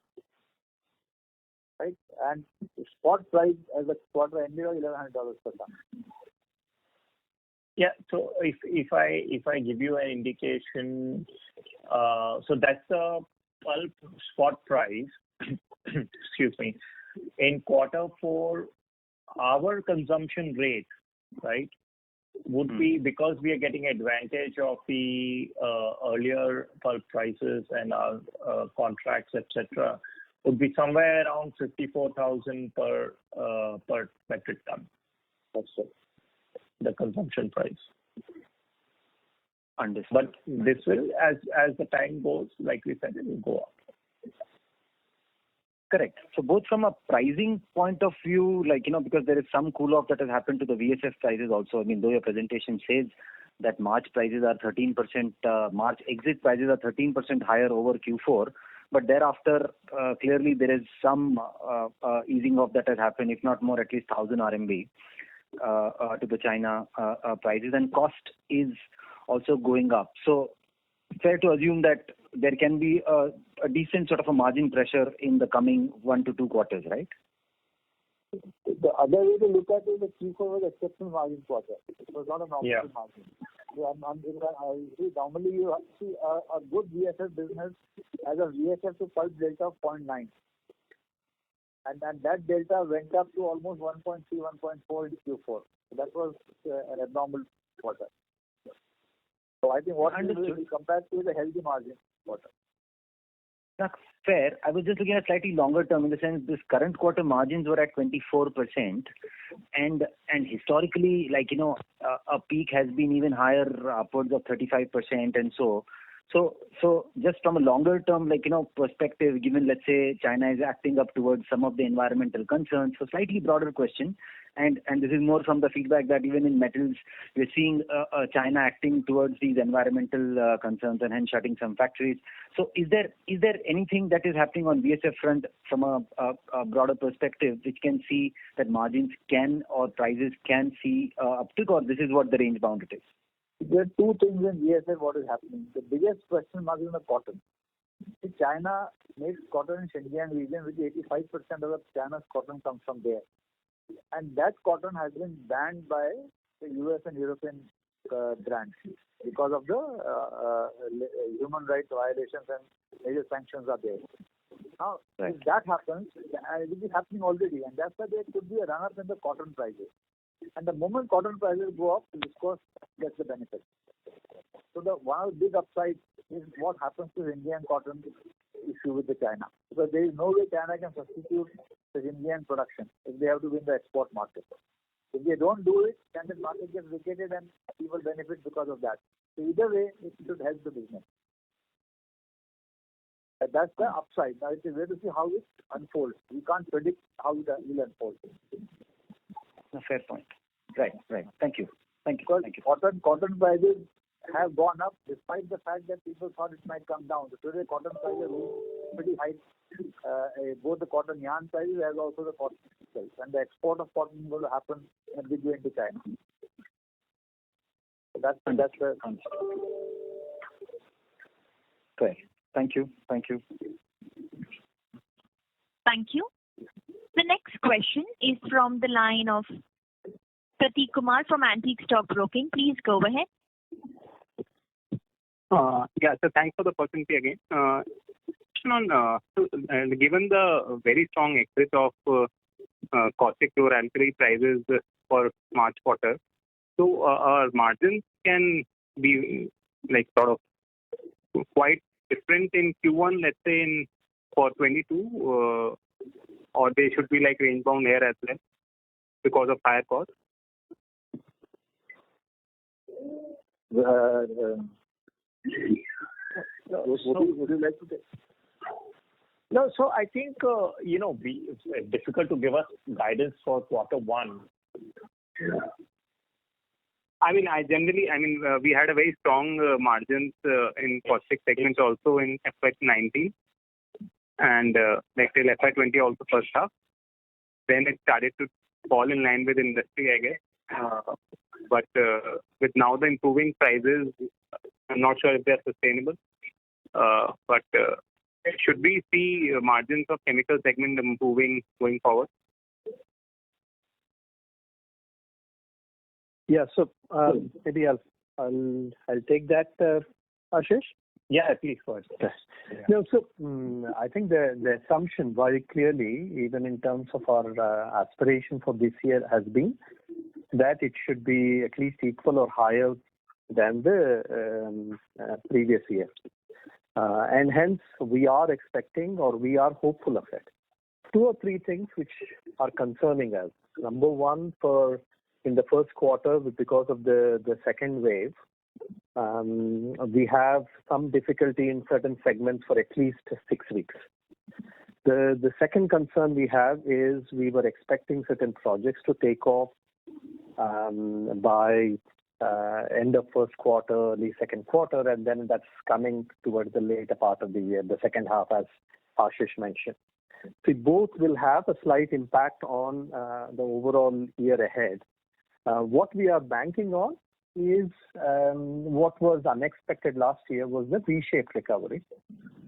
Right? And the spot price as a quarter ended was $1,100 per ton. Yeah. So if I give you an indication, so that's the pulp spot price. Excuse me. In Q4, our consumption rate, right, would be, because we are getting advantage of the earlier pulp prices and our contracts, etc., would be somewhere around 54,000 per metric ton. That's it, the consumption price. Understood. But this will, as the time goes, like we said, it will go up. Correct. So both from a pricing point of view, because there is some cool off that has happened to the VSF prices also. I mean, though your presentation says that March prices are 13%, March exit prices are 13% higher over Q4, but thereafter, clearly there is some easing off that has happened, if not more, at least 1,000 RMB to the China prices, and cost is also going up. So fair to assume that there can be a decent sort of a margin pressure in the coming 1 to 2 quarters, right? The other way to look at it is the Q4 was exceptional margin quarter. It was not a normal margin. Normally you see a good VSF business has a VSF to pulp delta of 0.9. And that delta went up to almost 1.3, 1.4 in Q4. So that was an abnormal quarter. So I think what we compared to is a healthy margin quarter. That's fair. I was just looking at slightly longer term, in the sense this current quarter margins were at 24%, and historically, a peak has been even higher, upwards of 35%, and so just from a longer term, perspective, given, let's say, China is acting up towards some of the environmental concerns, so slightly broader question, and this is more from the feedback that even in metals, we're seeing China acting towards these environmental concerns and hence shutting some factories. So is there anything that is happening on VSF front from a broader perspective which can see that margins can or prices can see uptick, or this is what the range bound it is? There are two things in VSF what is happening. The biggest question mark is the cotton. China makes cotton in Xinjiang region, which 85% of China's cotton comes from there. And that cotton has been banned by the US and European brands because of the human rights violations, and major sanctions are there. Now, if that happens, it will be happening already, and that's why there could be a run-up in the cotton prices. And the moment cotton prices go up, of course, gets the benefit. So one of the big upsides is what happens to Indian cotton issue with the China. Because there is no way China can substitute the Indian production if they have to win the export market. If they don't do it, then the market gets vacated and people benefit because of that. So either way, it should help the business. But that's the upside. Now it's a way to see how it unfolds. We can't predict how it will unfold. A fair point. Right. Thank you. Because cotton prices have gone up despite the fact that people thought it might come down. So today cotton prices are pretty high. Both the cotton yarn prices as also the cotton itself. And the export of cotton is going to happen in a big way into China. So that's the concept. Okay. Thank you. Thank you. The next question is from the line of Prateek Kumar from Antique Stock Broking. Please go ahead. So thanks for the opportunity again. Given the very strong exit of caustic chlor-alkali prices for March quarter, so our margins can be sort of quite different in Q1, let's say for 22, or they should be range bound here as well because of higher cost? Would you like to take? No, so I think, it's difficult to give us guidance for Q1. We had a very strong margins in caustic segment also in FY19 and like till FY20 also first half. Then it started to fall in line with industry, I guess. But with now the improving prices, I'm not sure if they're sustainable. But should we see margins of chemical segment improving going forward? Yeah, so maybe I'll take that, Ashish. Yeah, please go ahead. Yes. Yeah. No, so I think the assumption very clearly, even in terms of our aspiration for this year, has been that it should be at least equal or higher than the previous year. And hence, we are expecting or we are hopeful of it. 2 or 3 things which are concerning us. Number one, in the first quarter, because of the second wave, we have some difficulty in certain segments for at least 6 weeks. The second concern we have is we were expecting certain projects to take off by end of first quarter, early second quarter, and then that's coming towards the later part of the year, the second half, as Ashish mentioned. So both will have a slight impact on the overall year ahead. What we are banking on is what was unexpected last year was the V-shaped recovery.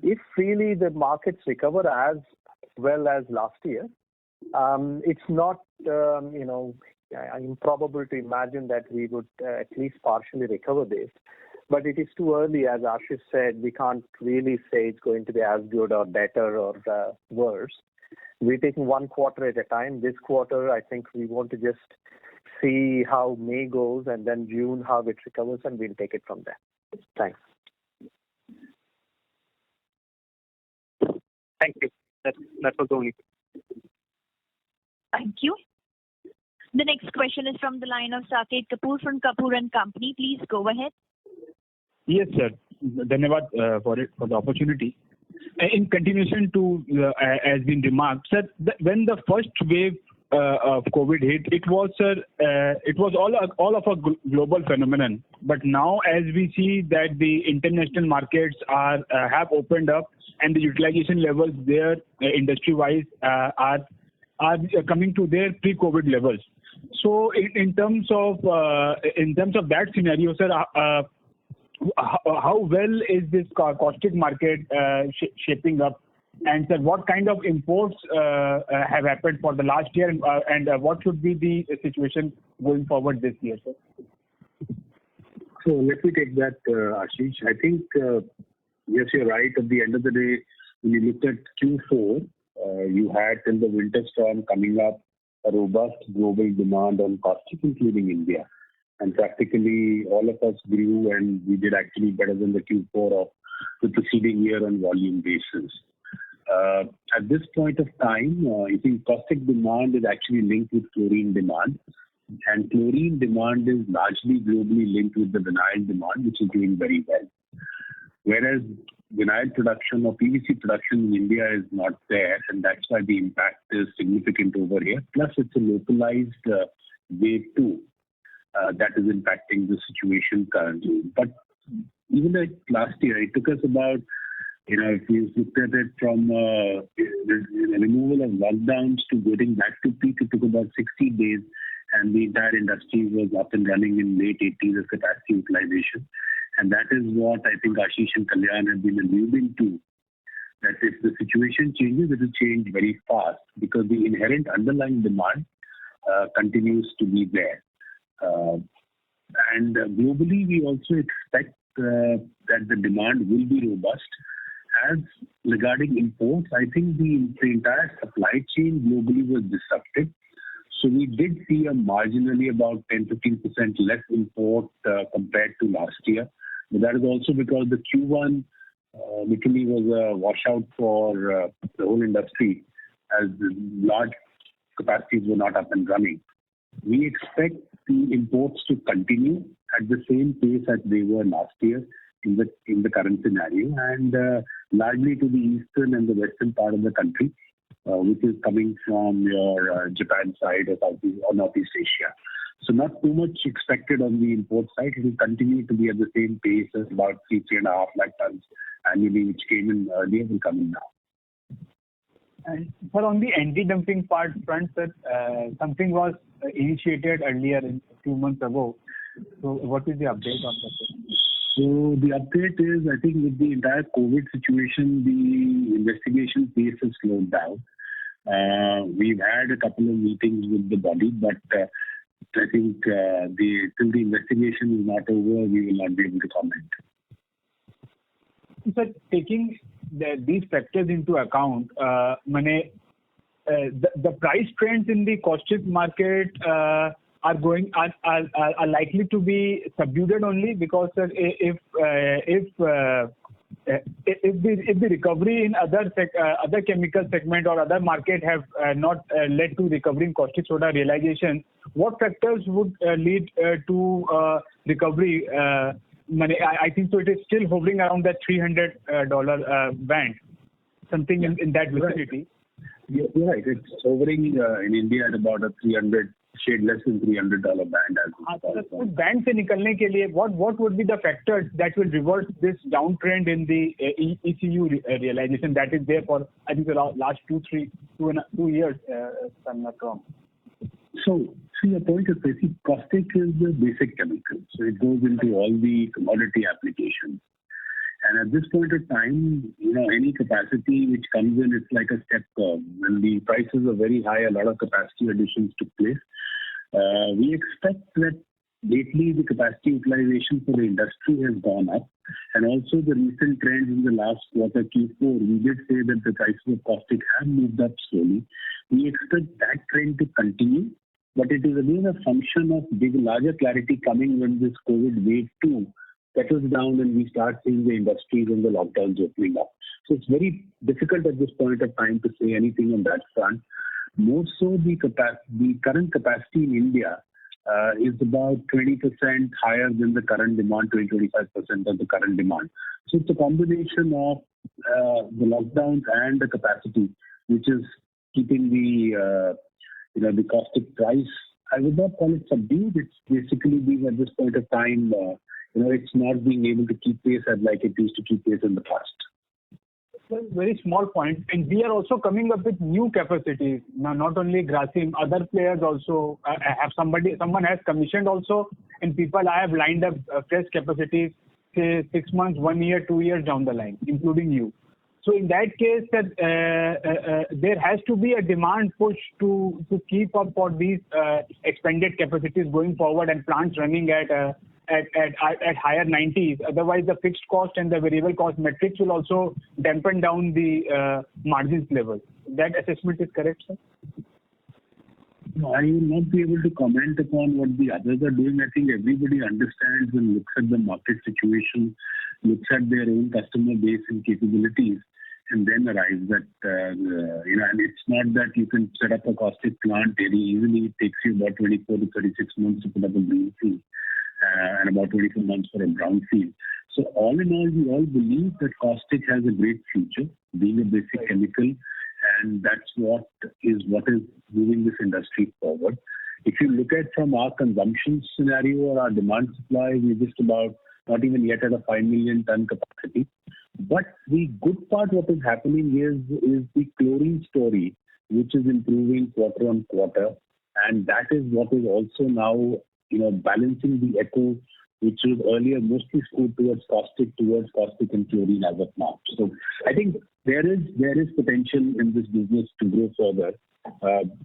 If really the markets recover as well as last year, it's not improbable to imagine that we would at least partially recover this. But it is too early, as Ashish said, we can't really say it's going to be as good or better or worse. We're taking 1 quarter at a time. This quarter, I think we want to just see how May goes and then June how it recovers, and we'll take it from there. Thanks. Thank you. That was the only. Thank you. The next question is from the line of Saket Kapoor from Kapoor & Company. Please go ahead. Yes, sir. Dhanyavad for the opportunity. In continuation to as been remarked, sir, when the first wave of COVID hit, it was all of a global phenomenon. But now, as we see that the international markets have opened up and the utilization levels there, industry-wise, are coming to their pre-COVID levels. So, in terms of that scenario, sir, how well is this caustic market shaping up? And sir, what kind of imports have happened for the last year, and what should be the situation going forward this year, sir? So let me take that, Ashish. I think, yes, you're right. At the end of the day, when you looked at Q4, you had till the winter storm coming up a robust global demand on caustic, including India. And practically all of us grew, and we did actually better than the Q4 of the preceding year on volume basis. At this point of time, I think caustic demand is actually linked with chlorine demand. And chlorine demand is largely globally linked with the vinyl demand, which is doing very well. Whereas vinyl production or PVC production in India is not there, and that's why the impact is significant over here. Plus, it's a localized wave 2 that is impacting the situation currently. But even like last year, it took us about, if you looked at it from the removal of lockdowns to getting back to peak, it took about 60 days, and the entire industry was up and running in late 80s as capacity utilization. And that is what I think Ashish and Kalyan have been alluding to, that if the situation changes, it will change very fast because the inherent underlying demand continues to be there. And globally, we also expect that the demand will be robust. As regarding imports, I think the entire supply chain globally was disrupted. So we did see a marginally about 10-15% less import compared to last year. But that is also because the Q1 literally was a washout for the whole industry as the large capacities were not up and running. We expect the imports to continue at the same pace as they were last year in the current scenario, and largely to the eastern and the western part of the country, which is coming from your Japan side or Southeast or Northeast Asia. So not too much expected on the import side. It will continue to be at the same pace as about 3.5 lakh tons annually, which came in earlier, will come in now. And sir, on the anti-dumping front, sir, something was initiated earlier, a few months ago. So what is the update on that? So the update is, I think with the entire COVID situation, the investigation pace has slowed down. We've had a couple of meetings with the body, but I think till the investigation is not over, we will not be able to comment. So taking these factors into account, the price trends in the caustic market are likely to be subdued only because if the recovery in other chemical segment or other market have not led to recovery in caustic soda realization, what factors would lead to recovery? I think so. It is still hovering around that $300 band, something in that vicinity. You're right. It's hovering in India at about a 300, shade less than $300 band. As band se nikalne ke liye, what would be the factors that will reverse this downtrend in the ECU realization that is there for, I think, the last 2 years, if I'm not wrong? So, see, the point is, caustic is the basic chemical. So it goes into all the commodity applications. And at this point of time, any capacity which comes in, it's like a step curve. When the prices are very high, a lot of capacity additions took place. We expect that lately the capacity utilization for the industry has gone up. And also the recent trends in the last quarter, Q4, we did say that the prices of caustic have moved up slowly. We expect that trend to continue. But it is again a function of larger clarity coming when this COVID wave 2 settles down and we start seeing the industries and the lockdowns opening up. So it's very difficult at this point of time to say anything on that front. More so, the current capacity in India is about 20% higher than the current demand, 20-25% of the current demand. So it's a combination of the lockdowns and the capacity, which is keeping the caustic price. I would not call it subdued. It's basically being at this point of time, it's not being able to keep pace like it used to keep pace in the past. Well, very small point. And we are also coming up with new capacities. Now, not only Grasim, other players also have someone has commissioned also, and people I have lined up fresh capacities, say 6 months, 1 year, 2 years down the line, including you. So in that case, there has to be a demand push to keep up for these expanded capacities going forward and plants running at higher 90s. Otherwise, the fixed cost and the variable cost metrics will also dampen down the margins level. That assessment is correct, sir? No, I will not be able to comment upon what the others are doing. I think everybody understands and looks at the market situation, looks at their own customer base and capabilities, and then arrives at, and it's not that you can set up a caustic plant very easily. It takes you about 24 to 36 months to put up a greenfield and about 24 months for a brownfield. So all in all, we all believe that caustic has a great future, being a basic chemical, and that's what is moving this industry forward. If you look at from our consumption scenario or our demand supply, we're just about not even yet at a 5 million ton capacity. But the good part, what is happening is the chlorine story, which is improving quarter on quarter, and that is what is also now balancing the echo, which was earlier mostly skewed towards caustic and chlorine as of now. So I think there is potential in this business to grow further,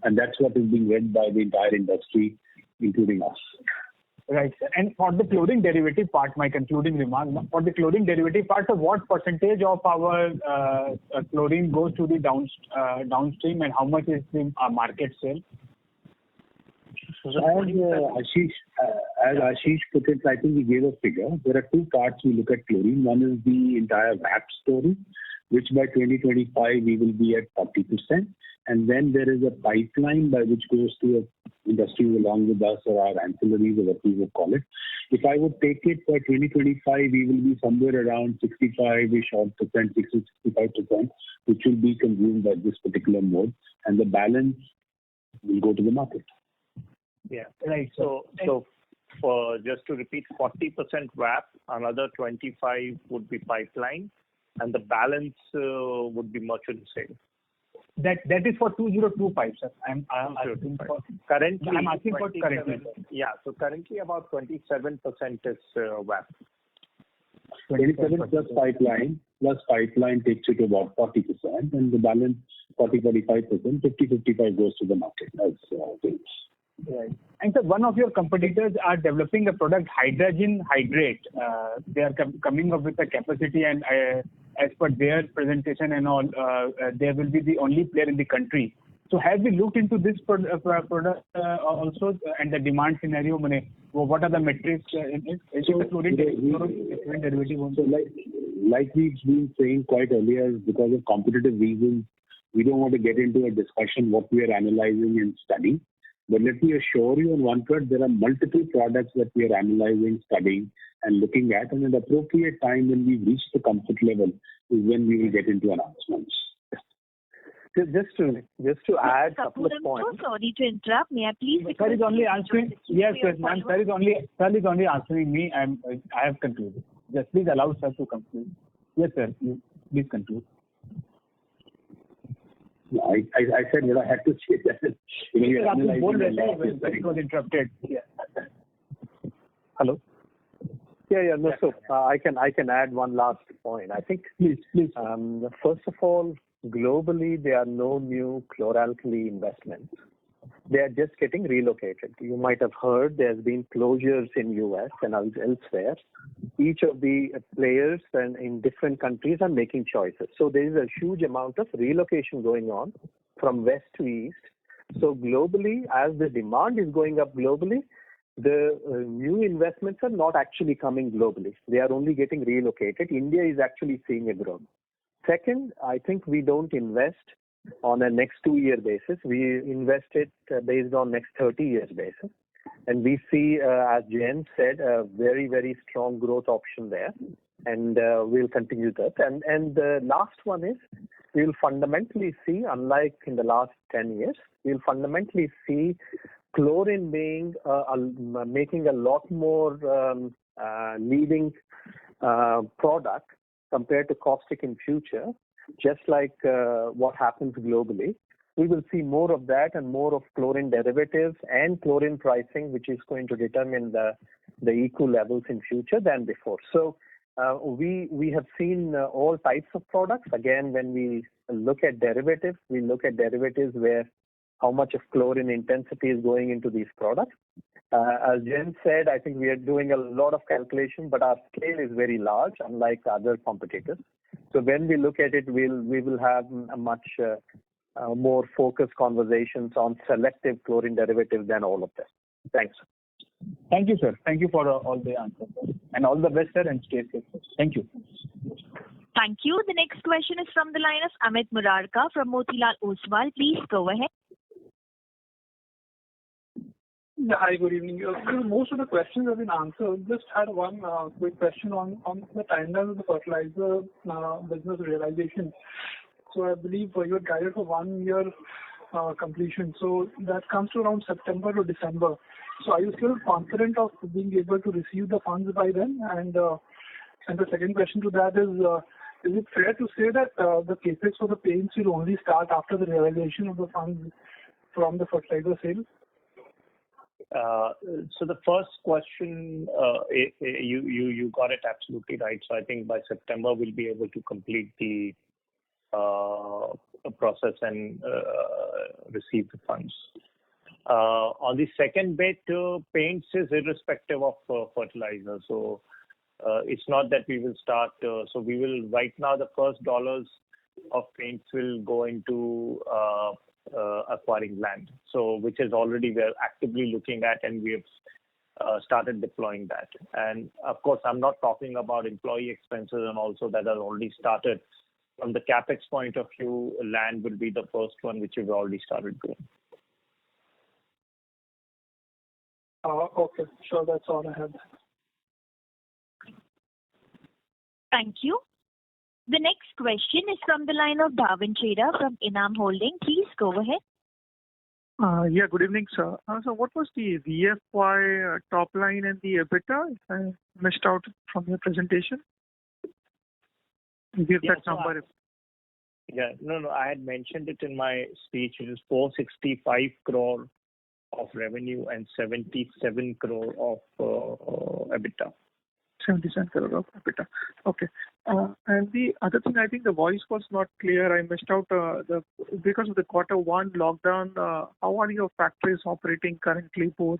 and that's what is being led by the entire industry, including us. Right. And for the chlorine derivative part, my concluding remark, for the chlorine derivative part, so what percentage of our chlorine goes to the downstream and how much is the market sale? As Ashish put it, I think we gave a figure. There are two parts we look at chlorine. One is the entire VAP story, which by 2025 we will be at 40%. And then there is a pipeline by which goes to industries along with us or our ancillaries or what we would call it. If I would take it by 2025, we will be somewhere around 65-ish odd percent, 60-65%, which will be consumed by this particular mode. And the balance will go to the market. Yeah. Right. So for just to repeat, 40% VAP, another 25 would be pipeline, and the balance would be merchant sale. That is for 2025, sir. I'm asking for currently. I'm asking for currently. Yeah. So currently about 27% is VAP. 27 plus pipeline takes it to about 40%, and the balance 40-45%, 50-55 goes to the market as things. Right. And so one of your competitors are developing a product, hydrogen hydrate. They are coming up with a capacity, and as per their presentation and all, they will be the only player in the country. So have we looked into this product also, and the demand scenario? What are the metrics in it? Is it a chlorine derivative? So like we've been saying quite earlier, because of competitive reasons, we don't want to get into a discussion what we are analyzing and studying. But let me assure you on one part, there are multiple products that we are analyzing, studying, and looking at. And at the appropriate time when we reach the comfort level is when we will get into announcements. Just to add a couple of points. I'm so sorry to interrupt. May I please? Sir is only answering. Yes, ma'am. Sir is only answering me. I have concluded. Just please allow sir to conclude. Yes, sir. Please conclude. I said what I had to say. That it was interrupted. Yeah. Hello. Yeah. No, so I can add one last point. I think. Please. First of all, globally there are no new chloralkali investments. They are just getting relocated. You might have heard there's been closures in US and elsewhere. Each of the players and in different countries are making choices. So there is a huge amount of relocation going on from west to east. So globally, as the demand is going up globally, the new investments are not actually coming globally. They are only getting relocated. India is actually seeing a growth. Second, I think we don't invest on a next 2-year basis. We invest it based on next 30 years basis. And we see, as Jen said, a very, very strong growth option there. And we'll continue that. And the last one is we'll fundamentally see, unlike in the last 10 years, we'll fundamentally see chlorine being making a lot more leading product compared to caustic in future, just like what happens globally. We will see more of that and more of chlorine derivatives and chlorine pricing, which is going to determine the equal levels in future than before. So we have seen all types of products. Again, when we look at derivatives, we look at derivatives where how much of chlorine intensity is going into these products. As Jen said, I think we are doing a lot of calculation, but our scale is very large, unlike other competitors. So when we look at it, we will have a much more focused conversations on selective chlorine derivatives than all of them. Thanks. Thank you, sir. Thank you for all the answers, sir. And all the best, sir, and stay safe. Thank you. Thank you. The next question is from the line of Amit Murarka from Motilal Oswal. Please go ahead. Yeah, hi, good evening. Most of the questions have been answered. Just had one quick question on the timeline of the fertilizer business realization. So I believe you had guided for 1 year completion. So that comes to around September to December. So are you still confident of being able to receive the funds by then? And the second question to that is it fair to say that the capex for the paints will only start after the realization of the funds from the fertilizer sale? So the first question, you got it absolutely right. So I think by September we'll be able to complete the process and receive the funds. On the second bit, paints is irrespective of fertilizer. So it's not that we will start. So we will right now the first dollars of paints will go into acquiring land, so which is already we're actively looking at, and we have started deploying that. And of course, I'm not talking about employee expenses and also that are already started. From the capex point of view, land will be the first one which we've already started doing. Okay, sure, that's all I had. Thank you. The next question is from the line of Bhavin Chheda from Enam Holding. Please go ahead. Yeah, good evening, sir. So what was the VFY top line and the EBITDA? If I missed out from your presentation. Give that number. I had mentioned it in my speech. It is 465 crore of revenue and 77 crore of EBITDA. 77 crore of EBITDA. Okay. And the other thing, I think the voice was not clear. I missed out because of the Q1 lockdown. How are your factories operating currently, both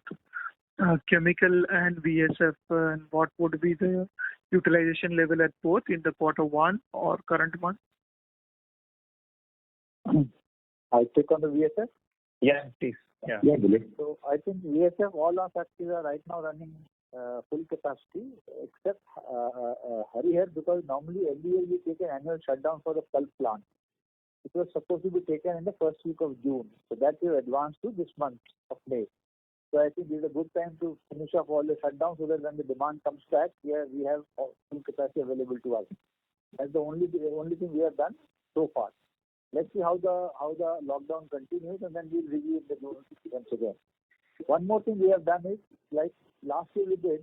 chemical and VSF, and what would be the utilization level at both in the Q1 or current month? I take on the VSF? Yeah, please. Yeah. So I think VSF, all our factories are right now running full capacity, except Harihar, because normally every year we take an annual shutdown for the pulp plant. It was supposed to be taken in the first week of June. So that we advanced to this month of May. So I think this is a good time to finish off all the shutdowns so that when the demand comes back, we have full capacity available to us. That's the only thing we have done so far. Let's see how the lockdown continues, and then we'll review the news once again. One more thing we have done is, like last year we did,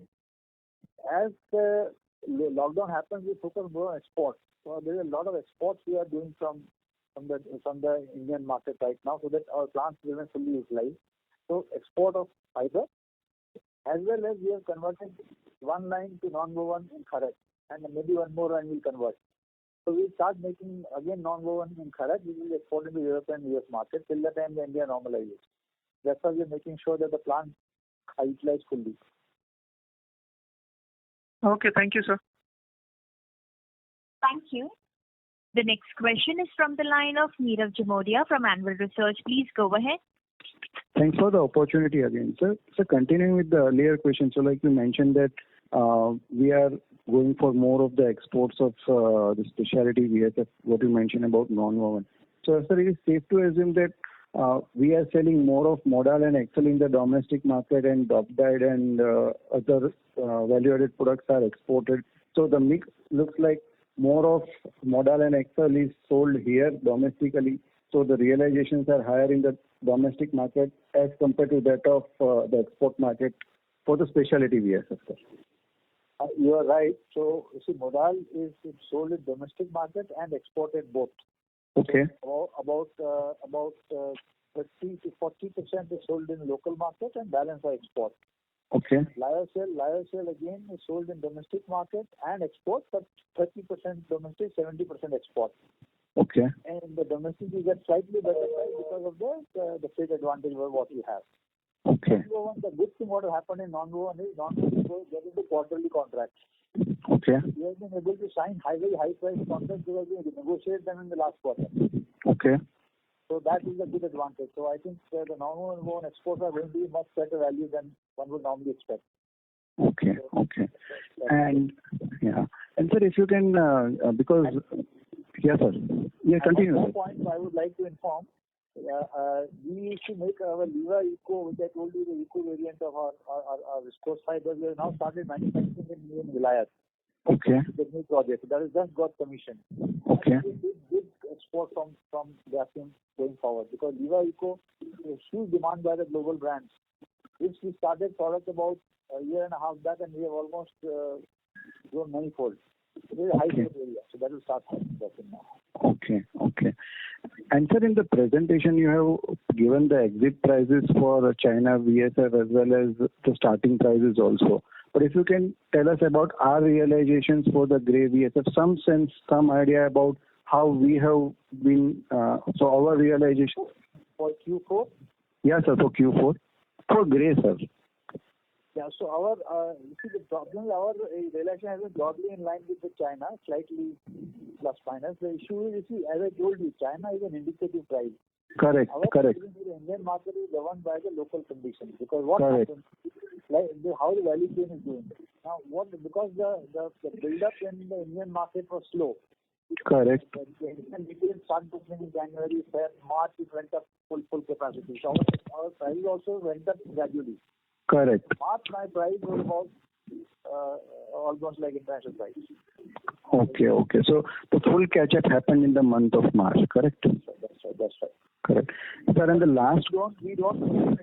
as the lockdown happens, we focus more on exports. So there is a lot of exports we are doing from the Indian market right now, so that our plants remain fully utilized. So export of fiber, as well as we have converted one line to non-woven in Kharach, and maybe one more line will convert. So we start making again non-woven in Kharach. We will export into Europe and US market till the time the India normalizes. That's why we are making sure that the plants are utilized fully. Okay, thank you, sir. Thank you. The next question is from the line of Nirav Jamodia from Anvil Research. Please go ahead. Thanks for the opportunity again, sir. So continuing with the earlier question, so like you mentioned that we are going for more of the exports of the specialty VSF, what you mentioned about non-woven. So sir, it is safe to assume that we are selling more of modal and excel in the domestic market, and dyed and other value-added products are exported. So the mix looks like more of modal and excel is sold here domestically. So the realizations are higher in the domestic market as compared to that of the export market for the specialty VSF, sir. You are right. So you see, modal is sold in domestic market and exported both. Okay. So about 30 to 40% is sold in local market and balance are export. Okay. Lyocell again is sold in domestic market and export, but 30% domestic, 70% export. Okay. And the domestic you get slightly better price because of the freight advantage of what you have. Okay. Non-woven, the good thing what will happen in non-woven is non-woven will get into quarterly contracts. Okay. We have been able to sign very high price contracts because we negotiated them in the last quarter. Okay. So that is a good advantage. So I think the non-woven exports are going to be much better value than one would normally expect. Okay. So, okay. And yeah. And sir, if you can, because yes, sir. Yeah, continue. One more point I would like to inform. We used to make our Liva Eco, which I told you, the Eco variant of our viscose fibers. We have now started manufacturing in Vilayat. Okay. The new project that has just got commissioned. Okay. Big export from Grasim going forward, because Liva Eco is huge demand by the global brands. Which we started product about a year and a half back, and we have almost grown manifold. It is a high growth area, so that will start happening now. Okay. Okay. And sir, in the presentation you have given the exit prices for China VSF as well as the starting prices also. But if you can tell us about our realizations for the grey VSF, some sense, some idea about how we have been, so our realization. For Q4? Yes, sir, for Q4. For grey, sir. Yeah, so our, you see the problem is our realization has been broadly in line with the China, slightly plus minus. The issue is, you see, as I told you, China is an indicative price. Correct, correct. The Indian market is governed by the local conditions, because what happens, like how the value chain is doing. Now, because the build-up in the Indian market was slow. Correct. The Indian retail started opening in January, February, March, it went up full capacity. So our price also went up gradually. Correct. March, my price was about almost like international price. Okay, okay. So the full catch-up happened in the month of March, correct? That's right. Correct. sir, and the last we don't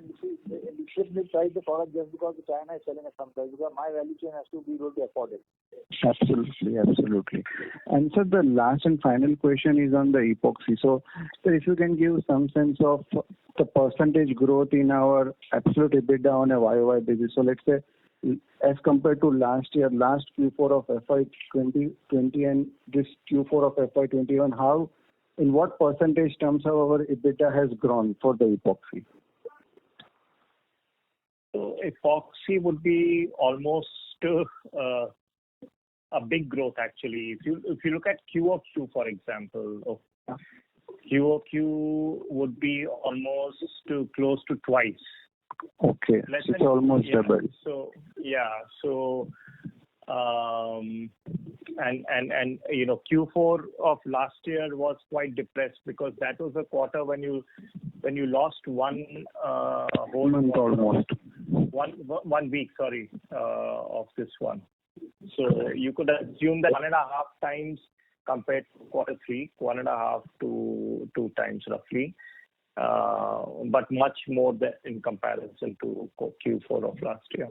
simply price the product just because the China is selling at some price, because my value chain has to be able to afford it. Absolutely. And sir, the last and final question is on the epoxy. So, sir, if you can give some sense of the percentage growth in our absolute EBITDA on a YOY basis. So let's say as compared to last year, last Q4 of FY2020 and this Q4 of FY21, how, in what percentage terms our EBITDA has grown for the epoxy? So epoxy would be almost a big growth actually. If you look at QOQ, for example, QOQ would be almost close to twice. Okay, so it's almost double. So and you know, Q4 of last year was quite depressed because that was a quarter when you lost one whole month almost. 1 week, of this one. So you could assume that 1.5 times compared to quarter 3, 1.5 to 2 times roughly, but much more in comparison to Q4 of last year.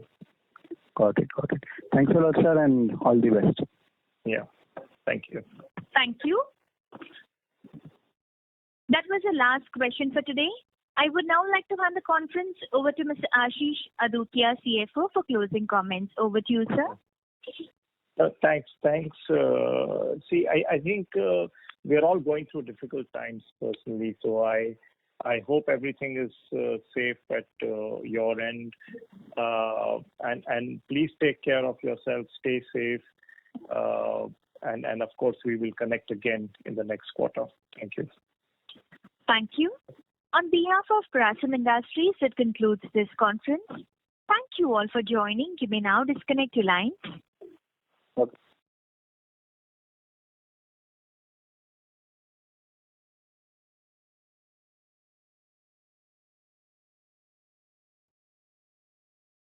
Got it. Thanks a lot, sir, and all the best. Yeah, thank you. Thank you. That was the last question for today. I would now like to hand the conference over to Mr. Ashish Adukia, CFO, for closing comments. Over to you, sir. Thanks. See, I think we're all going through difficult times personally, so I hope everything is safe at your end, and please take care of yourself, stay safe, and of course we will connect again in the next quarter. Thank you. Thank you. On behalf of Grasim Industries, it concludes this conference. Thank you all for joining. You may now disconnect your lines. Okay.